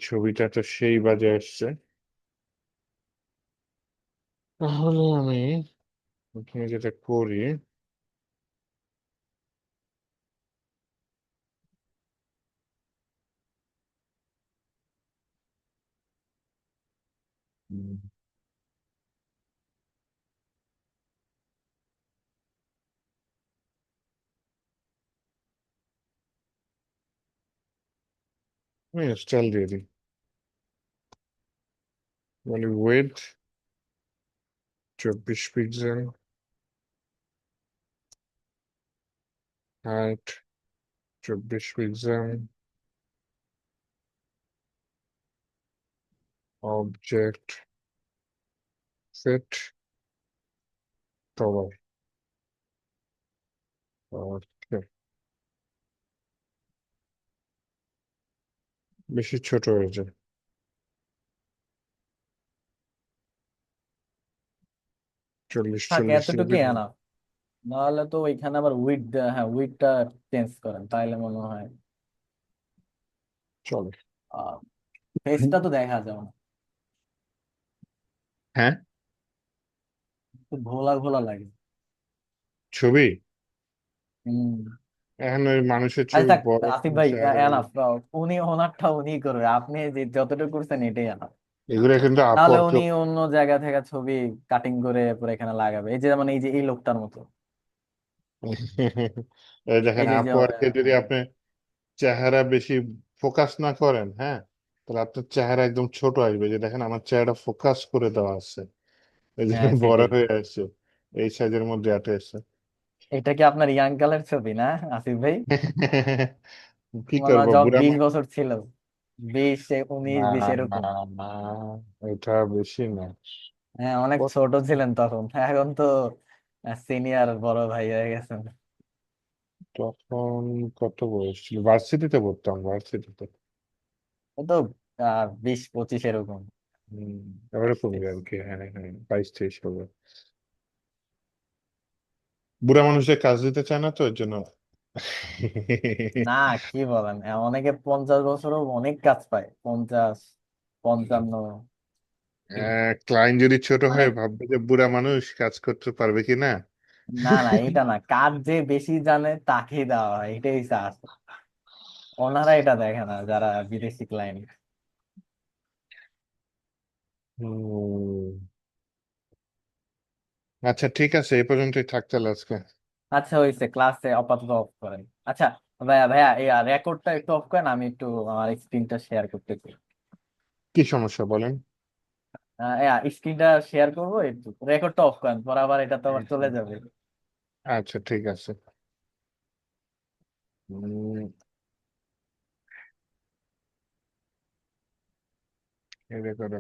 ছবিটা তো সেই বাজে আসছে। তাহলে আমি প্রথমে যেটা করি, উম, আমি স্টাইল দিয়ে দিই, বলি weight 24 pixel, height 24 pixel, object set cover. Okay, বেশি ছোট হয়ে যায়। চল্লিশ থাক, চল্লিশ এতটুকুই এনাফ। নাহলে তো ওইখানে আবার হ্যাঁ উইডটা চেঞ্জ করেন তাইলে মনে হয় চলো। ফেসটা তো দেখা যাবে না, হ্যাঁ, খুব ঘোলা ঘোলা লাগে। ছবি হম। এখন ওই মানুষের আচ্ছা ছবি থাক, বড় আসিফ ভাই চেহারা এনাফ। উনি ওনারটা উনি করবে, আপনি যে যতটুকু করছেন এটাই এনাফ। এগুলো কিন্তু নাহলে আপত্তি। উনি অন্য জায়গা থেকে ছবি কাটিং করে পুরো এখানে লাগাবে, এই যে যেমন এই যে এই লোকটার মতো। এই দেখেন এই যে আপওয়ার্কে যদি আপনি চেহারা বেশি ফোকাস না করেন, হ্যাঁ, তাহলে আপনার চেহারা একদম ছোট আসবে। যে দেখেন আমার চেহারা ফোকাস করে দেওয়া আছে, এই জন্য হ্যাঁ বড় সেটাই। হয়ে আসছে, এই সাইজের মধ্যে আটে আসছে। এটা কি আপনার ইয়াং কালের ছবি না আসিফ ভাই? কি মনে হয় করবো, যখন বুড়া 20 বছর ছিল, 20 19 না 20 না এরকম। না, এটা বেশি না। হ্যাঁ অনেক ক- ছোট ছিলেন তখন, এখন তো সিনিয়র বড় ভাই হয়ে গেছেন। তখন কত বয়স ছিল, ভার্সিটিতে পড়তাম, ভার্সিটিতে। ও তো 20 25 এরকম। হম, ওরকমই আর কি, হ্যাঁ হ্যাঁ, 22 23 হবে। বুড়া মানুষের কাজ দিতে চায় না তো এর জন্য। না, কি বলেন, অনেকে 50 বছরও অনেক কাজ পায়, 50 55। ক্লায়েন্ট যদি ছোট মানে হয় ভাববে যে বুড়া মানুষ কাজ করতে পারবে কি না। না না, এটা না, কাজ যে বেশি জানে তাকেই দেওয়া হয়, এটাই হচ্ছে আসল। ওনারা এটা দেখে না যারা বিদেশি ক্লায়েন্ট। হুম, আচ্ছা ঠিক আছে, এই পর্যন্তই থাক তাহলে আজকে। আচ্ছা হয়েছে, ক্লাসে আপাতত অফ করেন। আচ্ছা ভাইয়া ভাইয়া এই রেকর্ডটা একটু অফ করেন, আমি একটু আমার স্ক্রিনটা শেয়ার করতে চাই। কি সমস্যা বলেন। স্ক্রিনটা শেয়ার করবো, একটু রেকর্ডটা অফ করেন, পর আবার এটা তো আবার চলে যাবে। আচ্ছা ঠিক আছে। এই রেকর্ড